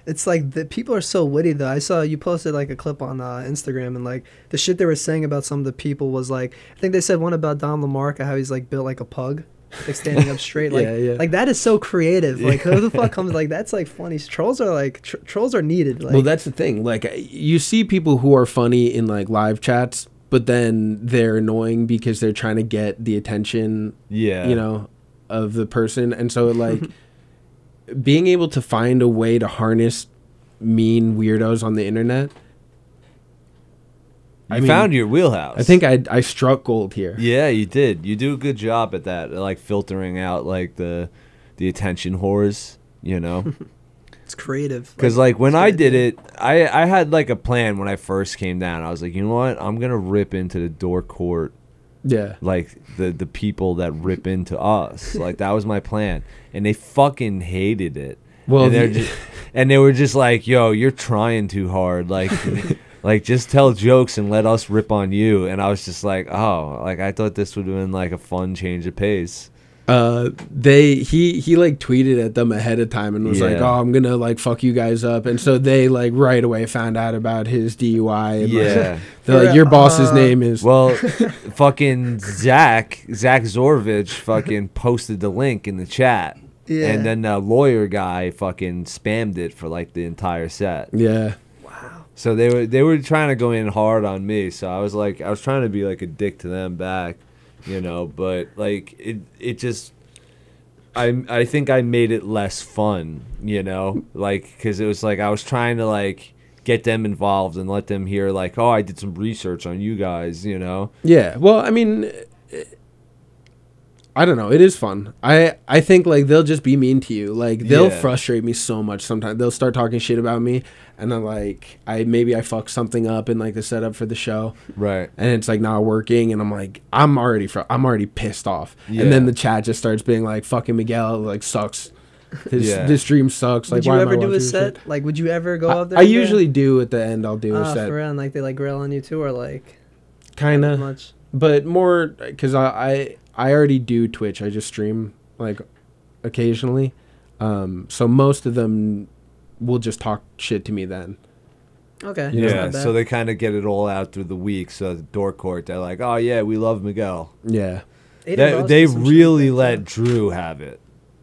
It's like the people are so witty though. I saw you posted like a clip on Instagram, and like the shit they were saying about some of the people was like, I think they said one about Don LaMarca, how he's like built like a pug, like standing up straight. Like, Yeah. like that is so creative. Like who the fuck comes, like that's like funny. Trolls are like trolls are needed. Like, Well, that's the thing. Like you see people who are funny in like live chats, but then they're annoying because they're trying to get the attention, Yeah. you know, of the person. And so like being able to find a way to harness mean weirdos on the internet. You found your wheelhouse. I think I struck gold here. Yeah, you did. You do a good job at that, like filtering out like the attention whores, you know. it's creative. Because like when I did it, I had like a plan when I first came down. I was like, you know what, I'm gonna rip into the Door Court, Yeah. like the people that rip into us. Like that was my plan, and they fucking hated it. Well, and they were just like, yo, you're trying too hard, like. Like, just tell jokes and let us rip on you. And I was just like, oh, like, I thought this would have been, like, a fun change of pace. he like tweeted at them ahead of time and was like, oh, I'm gonna like fuck you guys up. And so they like right away found out about his DUI. And, Yeah. like, they're like, your boss's name is... Well, fucking Zach Zorvich fucking posted the link in the chat. Yeah. And then the lawyer guy fucking spammed it for, like, the entire set. Yeah. So they were trying to go in hard on me. So I was like, I was trying to be like a dick to them back, you know. But like it just, I think I made it less fun, you know, like because it was like I was trying to like get them involved and let them hear like, oh, I did some research on you guys, you know. Yeah. Well, I mean, I don't know. It is fun. I think like they'll just be mean to you. Like they'll frustrate me so much sometimes. They'll start talking shit about me, and then like I fuck something up in like the setup for the show, Right. and it's like not working, and I'm like I'm already pissed off, Yeah. and then the chat just starts being like fucking Miguel like sucks. This stream sucks. Like would you why am I ever do watching a this set? shit? Like, would you ever go out there? I and do it? usually do at the end. I'll do a set. For real, and like they like grill on you too, or like Kind not of. much. But more because I already do Twitch. I just stream like occasionally, so most of them will just talk shit to me then. Okay. Yeah, that's Yeah, not bad. so they kind of get it all out through the week. So the door court, they're like, oh yeah, we love Miguel. Yeah. Aiden Ross They did some shit really like that, let Drew have it.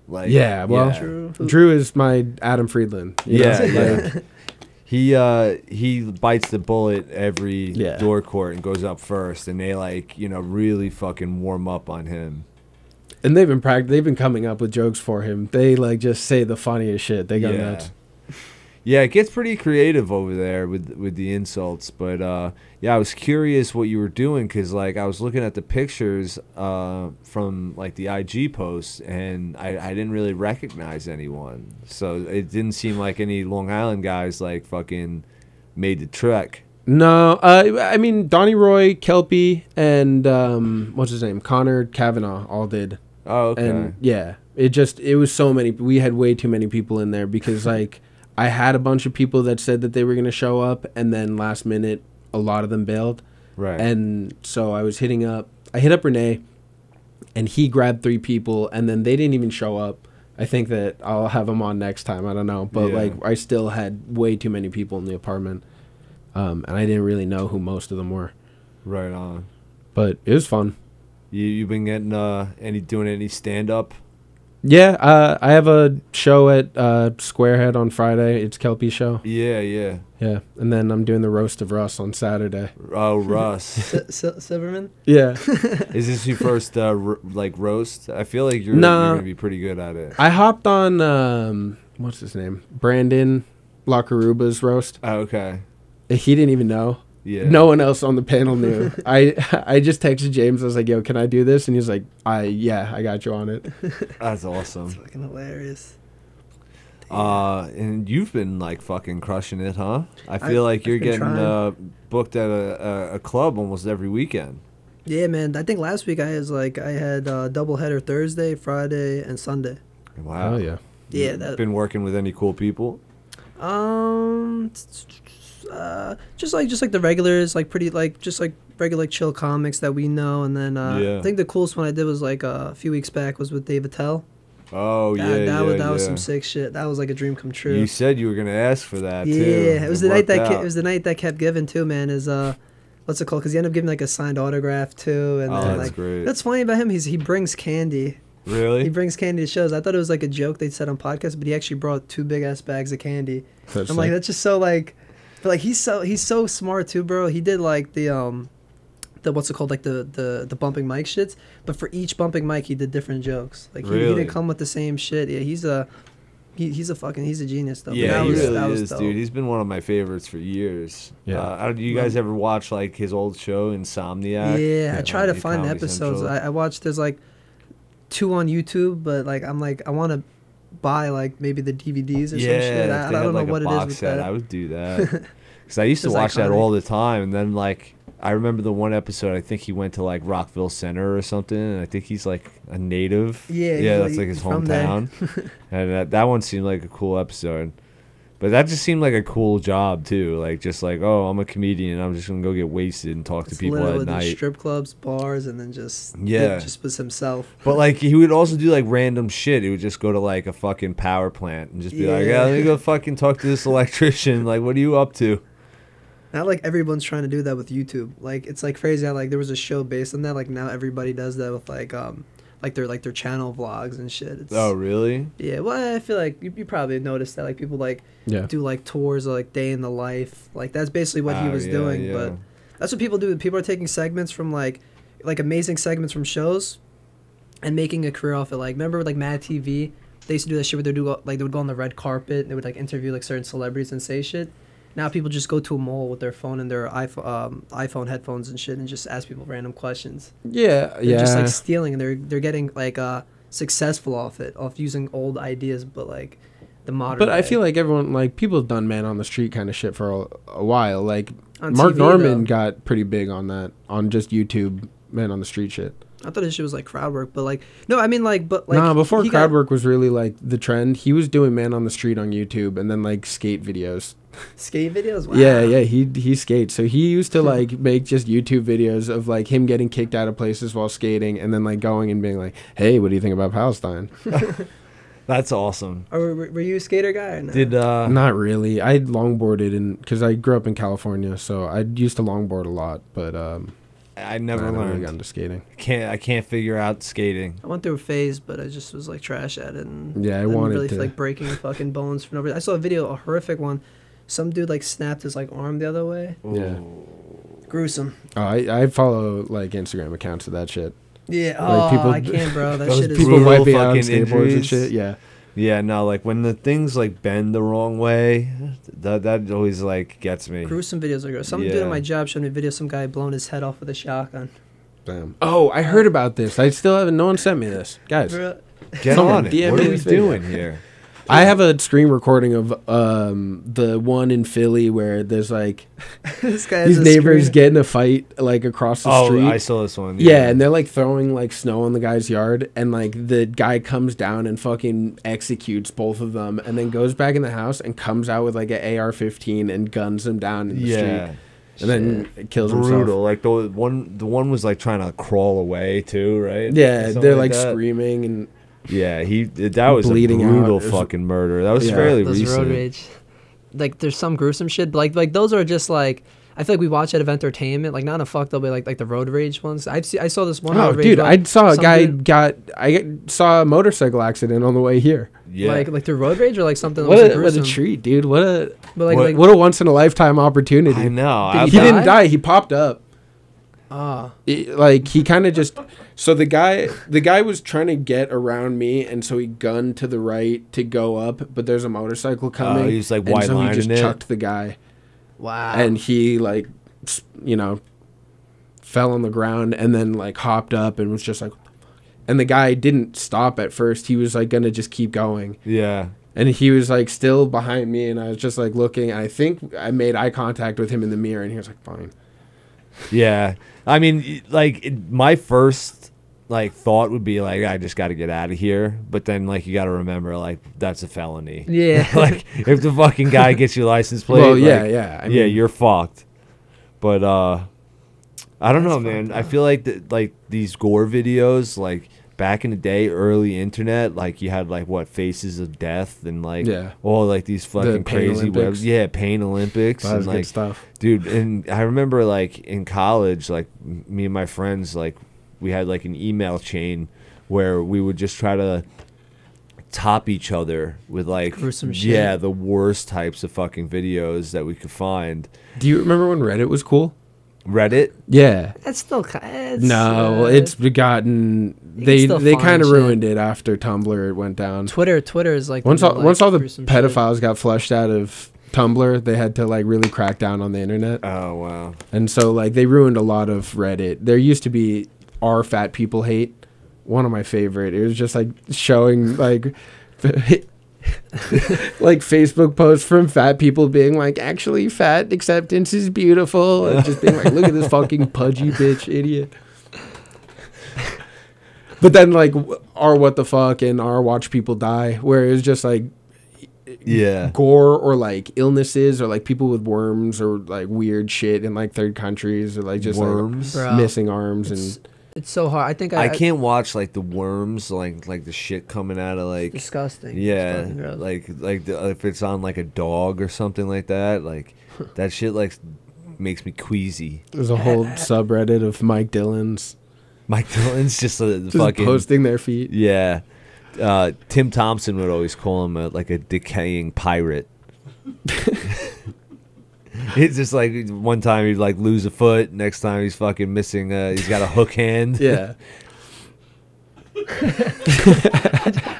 Like, Yeah, well, too. Drew is my Adam Friedland. you know? Yeah, Like, yeah. He bites the bullet every Yeah. door court and goes up first, and they really fucking warm up on him. and they've been coming up with jokes for him. They like just say the funniest shit. They go Yeah. nuts. Yeah, it gets pretty creative over there with the insults. But yeah, I was curious what you were doing because like I was looking at the pictures from like the IG posts, and I didn't really recognize anyone. So it didn't seem like any Long Island guys like fucking made the trek. No, I mean Donnie Roy, Kelpie, and what's his name, Connor Kavanaugh, all did. Oh, okay. And yeah, it was so many. We had way too many people in there because like I had a bunch of people that said that they were gonna show up, and then last minute a lot of them bailed. Right. And so I hit up Renee, and he grabbed 3 people, and then they didn't even show up. I think that I'll have them on next time. I don't know, but Yeah. like I still had way too many people in the apartment, and I didn't really know who most of them were. Right on. But it was fun. You been getting doing any stand up? Yeah, I have a show at Squarehead on Friday. It's Kelpie's show. Yeah, yeah. Yeah, and then I'm doing the roast of Russ on Saturday. Oh, Russ. Silverman. Yeah, Is this your first roast? I feel like you're Nah. gonna be pretty good at it. I hopped on what's his name, Brandon Lackaruba's roast. Oh, okay. He didn't even know. Yeah. No one else on the panel knew. I just texted James. I was like, "Yo, can I do this?" And he was like, yeah, I got you on it." That's awesome. It's fucking hilarious. And you've been like fucking crushing it, huh? I feel like you're I've been getting trying. booked at a club almost every weekend. Yeah, man. I think last week I had double header Thursday, Friday, and Sunday. Wow. Oh yeah. Yeah, that Been working with any cool people? just like the regulars, like pretty like just like regular like chill comics that we know, and then Yeah. I think the coolest one I did was like a few weeks back was with Levittown. Oh That was yeah. some sick shit. That was like a dream come true. You said you were gonna ask for that too. Yeah, it was the night worked it out. was the night that kept giving too, man. Is what's it called? Because he ended up giving like a signed autograph too, and Oh, then that's like great. that's funny about him. He brings candy. He Really? brings candy to shows. I thought it was like a joke they said on podcast, but he actually brought 2 big ass bags of candy. That's I'm like, that's just so like, but like he's so smart too, bro. He did like the what's it called, like the bumping mic shits, but for each bumping mic he did different jokes. Like he Really? didn't come with the same shit. Yeah, he's a genius though. But Yeah, that he was, really that was is, dope. dude. He's been one of my favorites for years. Yeah. Do you guys ever watch like his old show, Insomniac? Yeah, I try to on find the Comedy episodes. Central? I watched. There's like 2 on YouTube, but like I'm like I want to buy like maybe the DVDs or some shit. if I they don't had, know like, a what it is box with set, that. I would do that. Because I used to It's watch that iconic. all the time, and then like I remember the one episode. I think he went to like Rockville Center or something, and I think he's like a native. Yeah, that's like his he's from there. hometown. And that one seemed like a cool episode. But that just seemed like a cool job too. Like just like, oh, I'm a comedian. I'm just gonna go get wasted and talk to It's people literally at the night. strip clubs, bars, and then just Yeah. it just was himself. But like he would also do like random shit. He would just go to like a fucking power plant and just be like, Yeah. yeah, let me go fucking talk to this electrician. Like, what are you up to? Not like everyone's trying to do that with YouTube. Like it's like crazy how like there was a show based on that. Like now everybody does that with like their channel vlogs and shit. It's, Oh, really? yeah. Well, I feel like you probably noticed that like people like Yeah. do like tours of like day in the life. Like that's basically what he Oh, was yeah, doing. yeah. But that's what people do. People are taking segments from like amazing segments from shows and making a career off it. Like remember like Mad TV? They used to do that shit where they would go on the red carpet and they would like interview like certain celebrities and say shit. Now people just go to a mall with their phone and their iPhone headphones and shit and just ask people random questions. Yeah. They're just like stealing and they're getting like successful off using old ideas, but like the modern. But I way. feel like everyone, like, people have done man on the street kind of shit for a while. Like, On Mark TV, Norman though. got pretty big on that, on just YouTube man on the street shit. I thought his shit was like crowd work, but like no, I mean like but like nah, before he crowd got work was really like the trend, he was doing man on the street on YouTube and then like skate videos. skate videos. Wow. Yeah, he skates. So he used to like make just YouTube videos of like him getting kicked out of places while skating and then like going and being like, "Hey, what do you think about Palestine?" That's awesome. Or were you a skater guy? Or no? Did Not really. I longboarded because I grew up in California, so I used to longboard a lot. But I never I never really learned. got into skating. I can't figure out skating. I went through a phase, but I just was like trash at it. And Yeah, I didn't wanted really to. feel like breaking fucking bones for no reason. I saw a video, a horrific one. Some dude like snapped his like arm the other way. Yeah. Gruesome. Oh, I follow like Instagram accounts of that shit. Yeah. Like, Oh, people- I can't, bro. That Those shit is. People Brutal wiping out on fucking skateboards and injuries. shit. Yeah. Yeah, no, like when the things like bend the wrong way, that always like gets me. Gruesome videos are gross. Some dude Yeah. at my job showed me a video of some guy blowing his head off with a shotgun. Damn. Oh, I heard about this. I still haven't. No one sent me this, guys. Bro, Get Someone on it. DM What me are we this video. doing here? I have a screen recording of the one in Philly where there's like this guy has these a neighbors screen. get in a fight like across the Oh, street. I saw this one. Yeah, and they're like throwing like snow on the guy's yard, and like the guy comes down and fucking executes both of them, and then goes back in the house and comes out with like an AR-15 and guns them down in the yeah. street, and then kills Brutal. himself. Like the one was like trying to crawl away too, right? Yeah, Something they're like that. screaming and Yeah, that was bleeding a out. brutal It was- fucking murder. That was Yeah. fairly Those recent. road rage. Like there's some gruesome shit, but like those are just like I feel like we watch it of entertainment, like not in a fucked up way, like the road rage ones. I saw this one. oh, road rage dude, one. I saw a Some guy dude- saw a motorcycle accident on the way here. Yeah. like through road rage or like something. that What was a gruesome. treat, dude! What a But like, What- like what a once in a lifetime opportunity. I know. Did I- he He die? didn't die. He popped up. ah, Like he kind of just. So the guy was trying to get around me, and so he gunned to the right to go up, but there's a motorcycle coming. he was, like, and white so he lining just it? chucked the guy, wow. and he like, fell on the ground, and then like hopped up and was just like, and the guy didn't stop at first. He was like gonna just keep going. yeah. And he was like still behind me, and I was just like looking. And I think I made eye contact with him in the mirror, and he was like, "Fine." Yeah. I mean, like my first like thought would be like I just got to get out of here, but then like you got to remember like that's a felony. yeah. Like if the fucking guy gets your license plate, Well, like, yeah. I yeah, mean, you're fucked. But I don't know, That's man. fucked I up. feel like like these gore videos, like back in the day, early internet, like you had like what Faces of Death and like Yeah. all like these fucking Pain crazy Olympics. webs. Yeah, Pain Olympics that and was like good stuff. dude. And I remember like in college, like me and my friends, like we had like an email chain where we would just try to top each other with like Gruesome shit. yeah, the worst types of fucking videos that we could find. Do you remember when Reddit was cool? Reddit. Yeah. That's still it's, No, it's gotten. You They can still they find kind of shit. ruined it after Tumblr went down. Twitter is like Once the all, new, once like, all the gruesome shit. pedophiles got flushed out of Tumblr, they had to like really crack down on the internet, Oh wow. and so like they ruined a lot of Reddit. There used to be "Are Fat People Hate," one of my favorite. It was just like showing like. Like Facebook posts from fat people being like, actually fat acceptance is beautiful, and just being like, look at this fucking pudgy bitch idiot. But then like our what the fuck and our watch people die, where it was just like Yeah. gore or like illnesses or like people with worms or like weird shit in like third countries or like just Worms. Bro. like missing arms and It's so hard. I think I can't watch like the worms, like the shit coming out of like disgusting. It's yeah, fucking gross. like if it's on like a dog or something like that, like that shit like makes me queasy. there's a whole subreddit of Mike Dillon's Mike Dillon's just a just fucking posting their feet. yeah. Tim Thompson would always call him like a decaying pirate. It's just like one time he'd like lose a foot, next time he's fucking missing. He's got a hook hand. Yeah.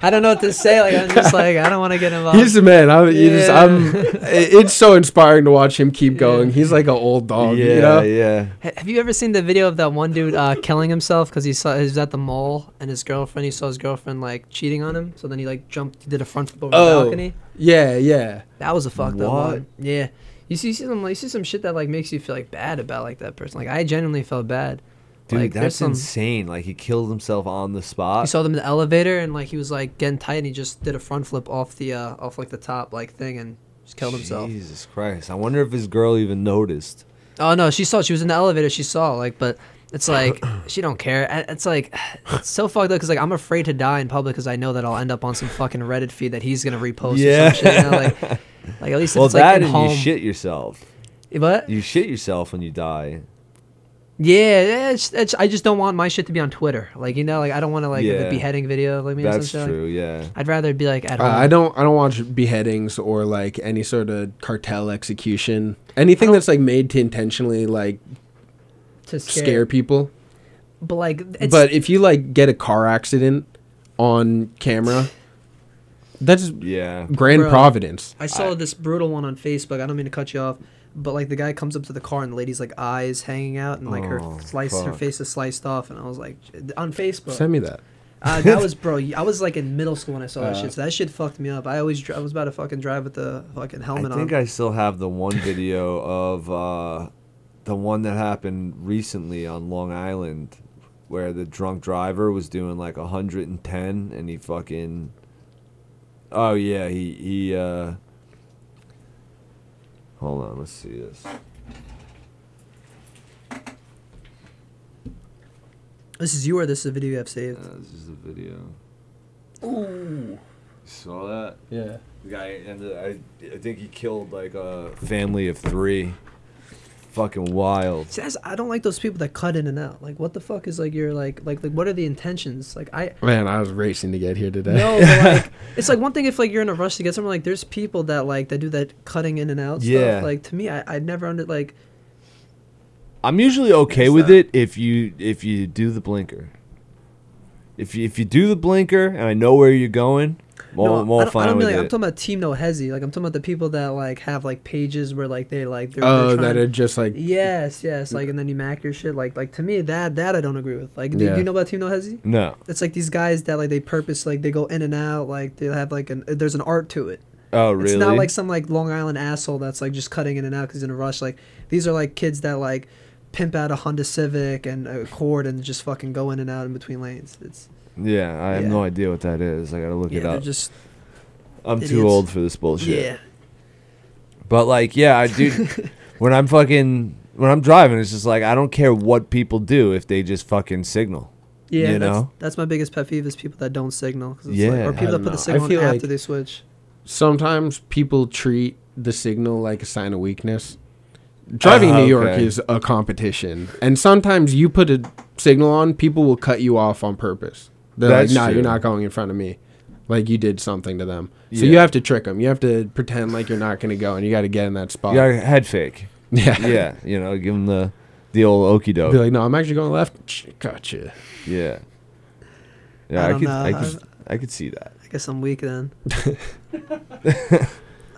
I don't know what to say. Like I'm just like I don't want to get involved. He's the man. Yeah. It's so inspiring to watch him keep going. He's like an old dog. yeah, You know? yeah. Have you ever seen the video of that one dude killing himself because he was at the mall and his girlfriend? He saw his girlfriend like cheating on him, so then he like jumped, he did a front flip over the balcony. Yeah. That was a fucked up What? one. Yeah, you see some shit that like makes you feel like bad about like that person. Like I genuinely felt bad. Dude, Like, there's that's some- insane. Like he killed himself on the You spot. saw them in the elevator and like he was like getting tight and he just did a front flip off the off like the top like thing and just killed himself. Jesus Christ! I wonder if his girl even noticed. Oh no, she saw. She was in the elevator. She saw like, but It's like she don't care. It's like it's so fucked up because like I'm afraid to die in public because I know that I'll end up on some fucking Reddit feed that he's gonna repost or some shit. You know? Like at least if Well, it's like that at and home. you shit yourself. What? You shit yourself when you die. Yeah, I just don't want my shit to be on Twitter. Like you know, like I don't want to like Yeah. the beheading video of like me. That's or some shit. true. Yeah. I'd rather it be like at home. I don't watch beheadings or like any sort of cartel execution. Anything that's like made to intentionally like to scare people. But like, it's, But if you like get a car accident on camera, that's Yeah. grand Bro. providence. I saw this brutal one on Facebook. I don't mean to cut you off, but like the guy comes up to the car and the lady's like eyes hanging out and like her Oh, her fuck. face is sliced off, and I was like, on Facebook. Send me that. That was bro. I was like in middle school when I saw that Uh, shit. So that shit fucked me up. I was about to fucking drive with the fucking helmet I think on. I still have the one video of the one that happened recently on Long Island, where the drunk driver was doing like 110, and he fucking. Oh yeah, he. Hold on, let's see this. This is you or this is a video you have saved? This is a video. Ooh. Saw that? Yeah. The guy ended. I think he killed like a family of 3. Fucking wild. See, I don't like those people that cut in and out. Like, what the fuck is like your like what are the intentions? Like, Man, I was racing to get here today. no, but like it's like one thing if like you're in a rush to get somewhere. Like, there's people that like that do that cutting in and out Yeah. stuff. Like to me, I never under like. I'm usually okay What's with that? it if you do the blinker. If you do the blinker and I know where you're going, I'm all I fine don't with mean, like, it. I'm talking about Team No Hezi. Like I'm talking about the people that like have like pages where like they're Oh, trying, that are just like yes, like and then you mac your shit. Like to me that I don't agree with. Like do Yeah. you know about Team No Hezi? No. It's like these guys that like they purpose like they go in and out. Like they have like there's an art to it. Oh, really? It's not like some like Long Island asshole that's like just cutting in and out because he's in a rush. Like these are like kids that like pimp out a Honda Civic and a Accord and just fucking go in and out in between lanes. It's Yeah, I have Yeah. no idea what that is. I gotta look it they're up. just I'm idiots. too old for this bullshit. yeah. But like, yeah, I do. when I'm driving, it's just like I don't care what people do if they just fucking signal. Yeah, You know? that's my biggest pet peeve is people that don't signal. 'Cause it's Yeah. like, or I people that don't put know. the signal I on feel after like- they switch. sometimes people treat the signal like a sign of weakness. Driving in New York okay. is a competition, and sometimes you put a signal on, people will cut you off on purpose. They're That's like, "Nah, true. you're not going in front of me." Like you did something to them. So Yeah. you have to trick them. You have to pretend like you're not going to go, and you got to get in that spot. You got head fake. Yeah. Yeah, give them the old okey Be doke. like, "No, I'm actually going left." Gotcha. Yeah. Yeah, I I don't could, know. I could see that. I guess I'm weak then.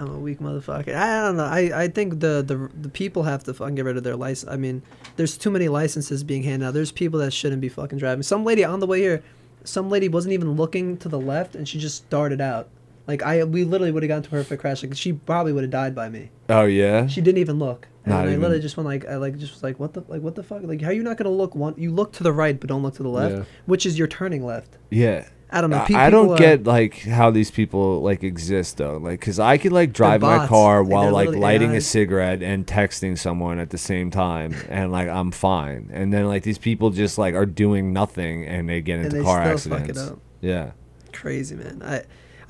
I'm a weak motherfucker. I don't know. I think the people have to fucking get rid of their license. I mean, there's too many licenses being handed out. There's people that shouldn't be fucking driving. Some lady on the way here, some lady wasn't even looking to the left and she just started out. Like we literally would have gotten to her if it crashed. Like she probably would have died by me. Oh yeah. She didn't even look. And Not I even- literally just went like I just was like what the fuck? Like how are you not gonna look you look to the right but don't look to the left, Yeah. which is you're turning left. Yeah. I don't know. I don't people are- get like how these people like exist though. Like, cause I could like drive my bots. car Like, while they're like literally lighting AI. a cigarette and texting someone at the same time, and like I'm fine. And then like these people just like are doing nothing and they get And into they car still fuck it accidents. up. Yeah. Crazy, man.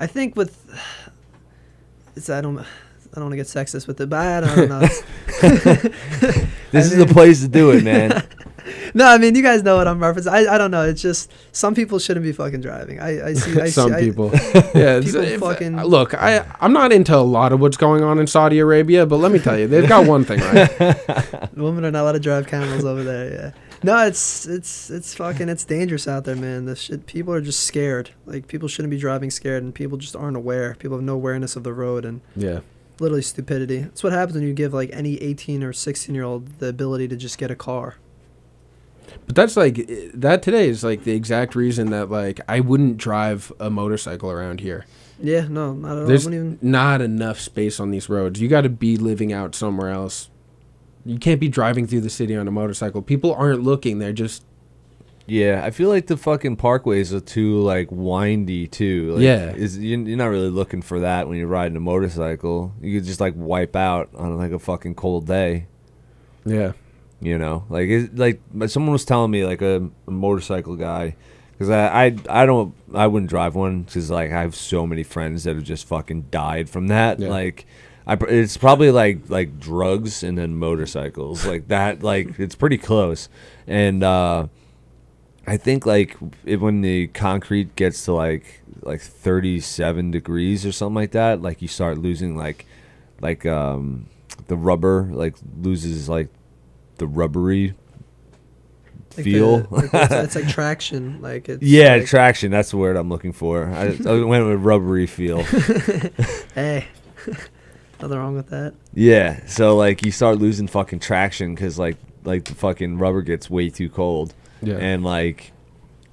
I think with I don't want to get sexist with it, but I don't know. This is the place to do it, man. No, I mean you guys know what I'm referencing. I don't know. It's just some people shouldn't be fucking driving. I see Some people. Yeah. People it's- fucking- Look, I'm not into a lot of what's going on in Saudi Arabia, but let me tell you, they've got one thing right. Women are not allowed to drive camels over there. Yeah. No, it's fucking it's dangerous out there, man. This shit. People are just scared. Like people shouldn't be driving scared, and people just aren't aware. People have no awareness of the road and Yeah. literally stupidity. That's what happens when you give like any 18 or 16-year-old the ability to just get a car. But that's like that today is like the exact reason that like I wouldn't drive a motorcycle around here. Yeah, no, not at all. I There's wouldn't even. not enough space on these roads. You got to be living out somewhere else. You can't be driving through the city on a motorcycle. People aren't looking. They're just Yeah, I feel like the fucking parkways are too like windy too. Like, Yeah. you're not really looking for that when you're riding a motorcycle. You could just like wipe out on like a fucking cold day. yeah. You know, like someone was telling me, like a motorcycle guy, because I wouldn't drive one because like I have so many friends that have just fucking died from that. Yeah. Like, it's probably like drugs and then motorcycles like that. Like it's pretty close, and I think like when the concrete gets to like 37 degrees or something like that, like you start losing like the rubber like loses like the rubbery Like feel. it's like traction. Like it's Yeah, like, traction. That's the word I'm looking for. I went with rubbery feel. Hey, nothing wrong with that. Yeah, so like you start losing fucking traction because like the fucking rubber gets way too cold. Yeah. And like,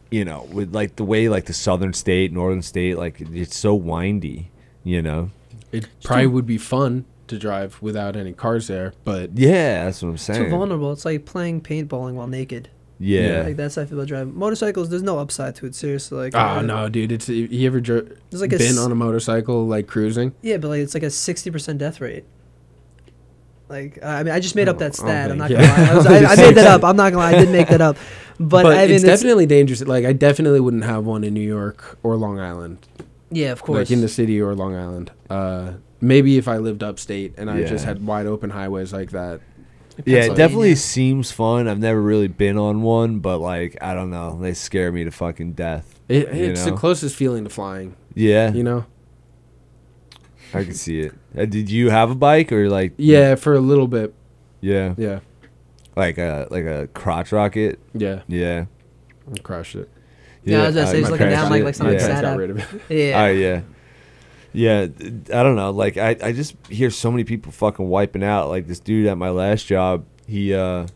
you know, with like the way like the southern state, northern state, like it's so windy. You know. It probably would be fun to drive without any cars there, but Yeah, that's what I'm saying. Too vulnerable. It's like playing paintballing while naked. Yeah. Like that's how I feel about driving motorcycles. There's no upside to it. Seriously, like oh no, dude, it's you ever There's like been on a motorcycle like cruising? Yeah, but like it's like a 60% death rate. Like I mean, I just made up that stat. I'm not okay. gonna lie. I made that up. I'm not gonna lie. I did make that up. But I mean, it's definitely dangerous. Like I definitely wouldn't have one in New York or Long Island. Yeah, of course. Like in the city or Long Island. Maybe if I lived upstate and I Yeah. just had wide open highways like that. Yeah, it Pennsylvania. definitely seems fun. I've never really been on one, but like I don't know, they scare me to fucking death. It's know? the closest feeling to flying. Yeah, You know? I can see it. Did you have a bike or like? Yeah, for a little bit. Yeah, Yeah. like a crotch rocket. Yeah. Yeah, I crushed it. Yeah, I was gonna say, he's my looking down parents like did. something yeah. sad. Got rid of it. Yeah. Yeah. Yeah, I don't know. Like, I just hear so many people fucking wiping out. Like, this dude at my last job, he fell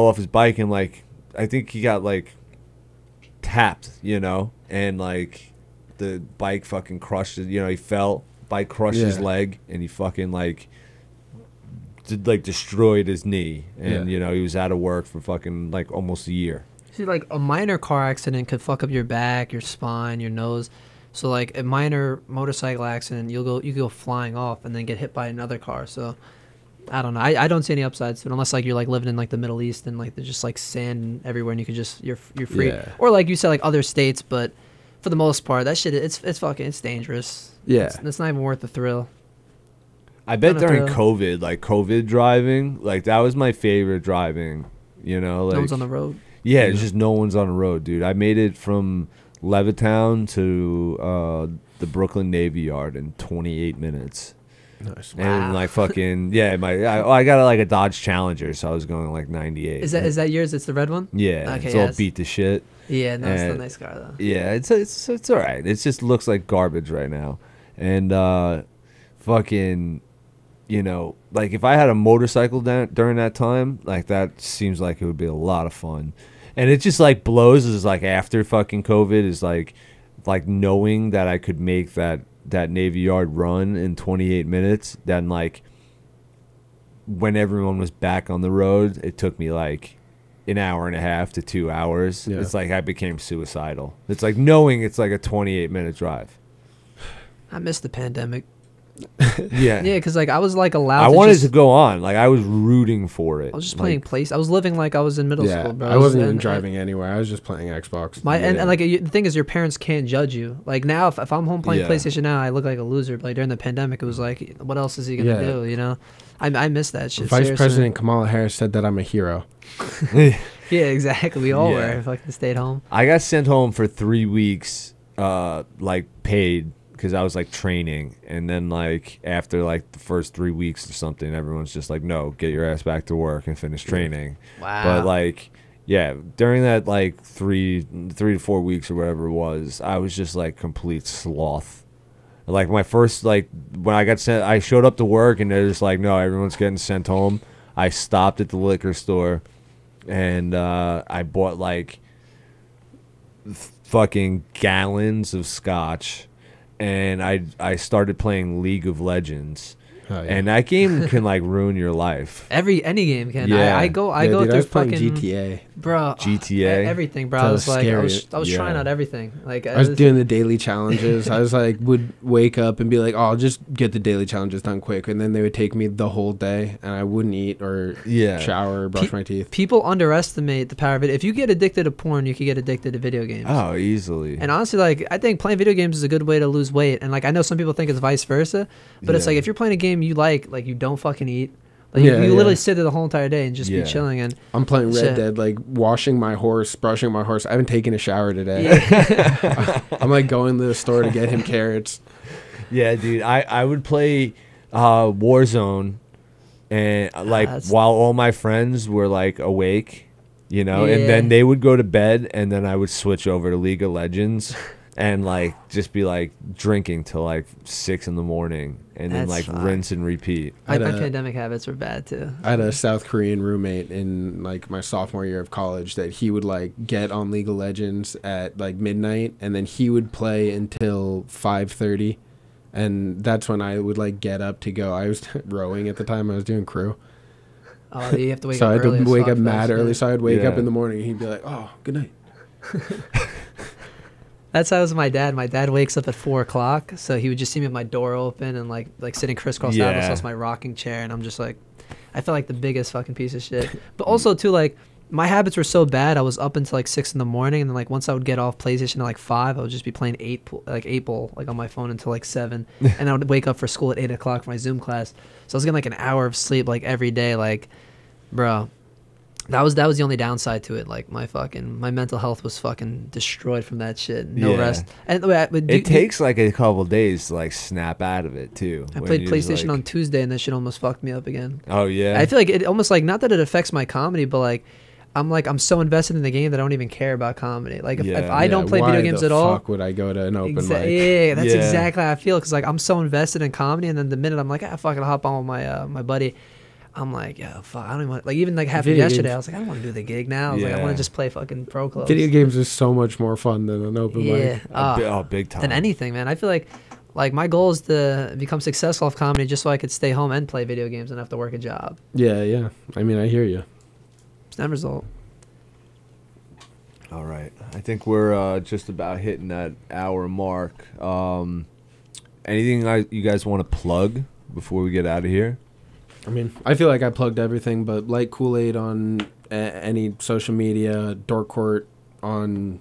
off his bike and, like, I think he got, like, tapped, you know? And, like, the bike fucking crushed his, you know, he fell, bike crushed his Yeah. leg, and he fucking, like, destroyed his knee. And, Yeah. you know, he was out of work for fucking, like, almost a year. See, like a minor car accident could fuck up your back, your spine, your nose. So like a minor motorcycle accident, you go flying off and then get hit by another car. So I don't know. I don't see any upsides to it unless like you're like living in like the Middle East and like there's just like sand everywhere and you could just you're free. Yeah. Or like you said, like other states, but for the most part, that shit it's dangerous. Yeah. It's not even worth the thrill. I bet Not a during thrill. COVID, like COVID driving, like that was my favorite driving. You know, like No one's on the road. yeah, it's just no one's on the road, dude. I made it from Levittown to the Brooklyn Navy Yard in 28 minutes. Nice. And like fucking yeah, I got like a Dodge Challenger, so I was going like 98. Is that yours? It's the red one? Yeah, Okay, it's all yes. beat to shit. Yeah, no, it's a And- nice car though. Yeah, it's all right. It just looks like garbage right now. And fucking, you know, like if I had a motorcycle during that time, like that seems like it would be a lot of fun. And it just like blows is like after fucking COVID is like knowing that I could make that Navy Yard run in 28 minutes. Then like when everyone was back on the road, it took me like an hour and a half to 2 hours. Yeah. It's like I became suicidal. It's like knowing it's like a 28-minute drive. I missed the pandemic. Yeah. Yeah, because like I was like allowed. I to wanted just, to go on. Like I was rooting for it. I was just Like, playing place. I was living like I was in middle Yeah. school, bro. I wasn't even And- driving anywhere. I was just playing Xbox. and like the thing is, your parents can't judge you. Like now, if I'm home playing Yeah. PlayStation now, I look like a loser. But like during the pandemic, it was like, what else is he gonna Yeah. do? You know, I miss that shit. Vice seriously. President Kamala Harris said that I'm a hero. Yeah, exactly. We all Yeah. were. Fucking stayed home. I got sent home for 3 weeks, like paid because I was like training, and then like after like the first 3 weeks or something, everyone's just like, "No, get your ass back to work and finish training." Wow. But like, yeah, during that like three to 4 weeks or whatever it was, I was just like complete sloth. Like my first like when I got sent, I showed up to work and they're just like, "No, everyone's getting sent home." I stopped at the liquor store, and I bought like fucking gallons of scotch, and I started playing League of Legends, Oh, yeah. And that game can like ruin your life. Any game can. Yeah. I go Dude, through I was playing fucking GTA. bro. GTA? Everything, bro. That I was was like, I scary. was Yeah. trying out everything. Like I was doing the daily challenges. I was like, would wake up and be like, oh, I'll just get the daily challenges done quick. And then they would take me the whole day and I wouldn't eat or shower or brush my teeth. People underestimate the power of it. If you get addicted to porn, you can get addicted to video games. Oh, easily. And honestly, like, I think playing video games is a good way to lose weight. And like, I know some people think it's vice versa, but it's Yeah. like if you're playing a game you like you don't fucking eat. Like Yeah, you yeah. literally sit there the whole entire day and just Yeah. be chilling. And I'm playing Red Shit. Dead, like washing my horse, brushing my horse. I haven't taken a shower today. yeah. I'm like going to the store to get him carrots. Yeah, dude. I would play Warzone, and like that's- while all my friends were like awake, you know, and Yeah. then they would go to bed, and then I would switch over to League of Legends, and like just be like drinking till like 6 a.m. and then That's like fine. rinse and repeat. my I'd, pandemic habits were bad too. I had a South Korean roommate in like my sophomore year of college that he would like get on League of Legends at like midnight and then he would play until 5:30, and that's when I would like get up to go. I was rowing at the time. I was doing crew, Oh, you have to wake so up I had early to as wake fuck up for that mad shit. early. So I'd wake up Yeah. in the morning and he'd be like, "Oh, good night." That's how it was with my dad. My dad wakes up at 4 o'clock, so he would just see me with my door open and like sitting crisscross Yeah. across my rocking chair, and I'm just like, I felt like the biggest fucking piece of shit. But also too, like my habits were so bad. I was up until like 6 a.m, and then like once I would get off PlayStation at like 5, I would just be playing eight ball like on my phone until like 7, and I would wake up for school at 8 o'clock for my Zoom class. So I was getting like an hour of sleep like every day, like, bro. That was the only downside to it. Like my mental health was fucking destroyed from that shit. No Yeah. rest. And It takes like a couple days to like snap out of it too. I when played you're just, PlayStation like- on Tuesday, and that shit almost fucked me up again. Oh yeah. I feel like it almost like, not that it affects my comedy, but like I'm so invested in the game that I don't even care about comedy. Like if Yeah. I don't play why video games the at all. fuck would I go to an open mic? Yeah, that's Yeah. exactly how I feel. Cause like I'm so invested in comedy, and then the minute I'm like, fuck it, I'll hop on with my buddy. I'm like, yeah, fuck, I don't even want, like, even like happened Video yesterday. games. I was like, I don't want to do the gig now. I was like, I Yeah. want to just play fucking pro clubs. Video games is so much more fun than an open Yeah. mic. Big time. Than anything, man. I feel like my goal is to become successful off comedy just so I could stay home and play video games and have to work a job. Yeah, yeah. I mean, I hear you. It's the end result. All right. I think we're just about hitting that hour mark. Anything you guys want to plug before we get out of here? I mean, I feel like I plugged everything, but like Kool-Aid on any social media, Dork Court on,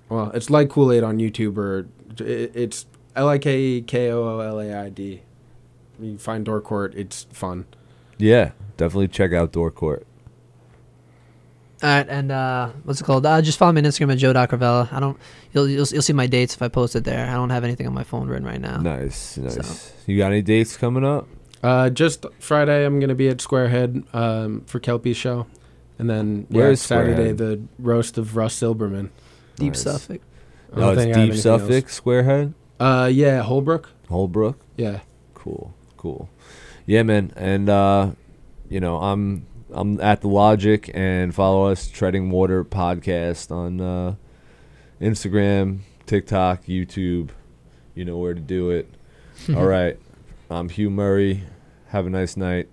well, it's like Kool-Aid on YouTube, or it's LIKKOOLAID. You find Dork Court, it's fun. Yeah, definitely check out Door Court. All right, and what's it called? Just follow me on Instagram at joe.crovella. I don't. You'll see my dates if I post it there. I don't have anything on my phone written right now. Nice. So. You got any dates coming up? Just Friday, I'm gonna be at Squarehead for Kelpie's show, and then Where's Saturday Squarehead? the roast of Russ Silberman. Deep Nice. Suffolk. I don't Oh, think it's I have Deep anything else. Suffolk, Squarehead, Yeah, Holbrook. Holbrook. Yeah. Cool. Yeah, man. And I'm at the Logic, and follow us, Treading Water Podcast, on Instagram, TikTok, YouTube. You know where to do it. All right. I'm Hugh Murray. Have a nice night.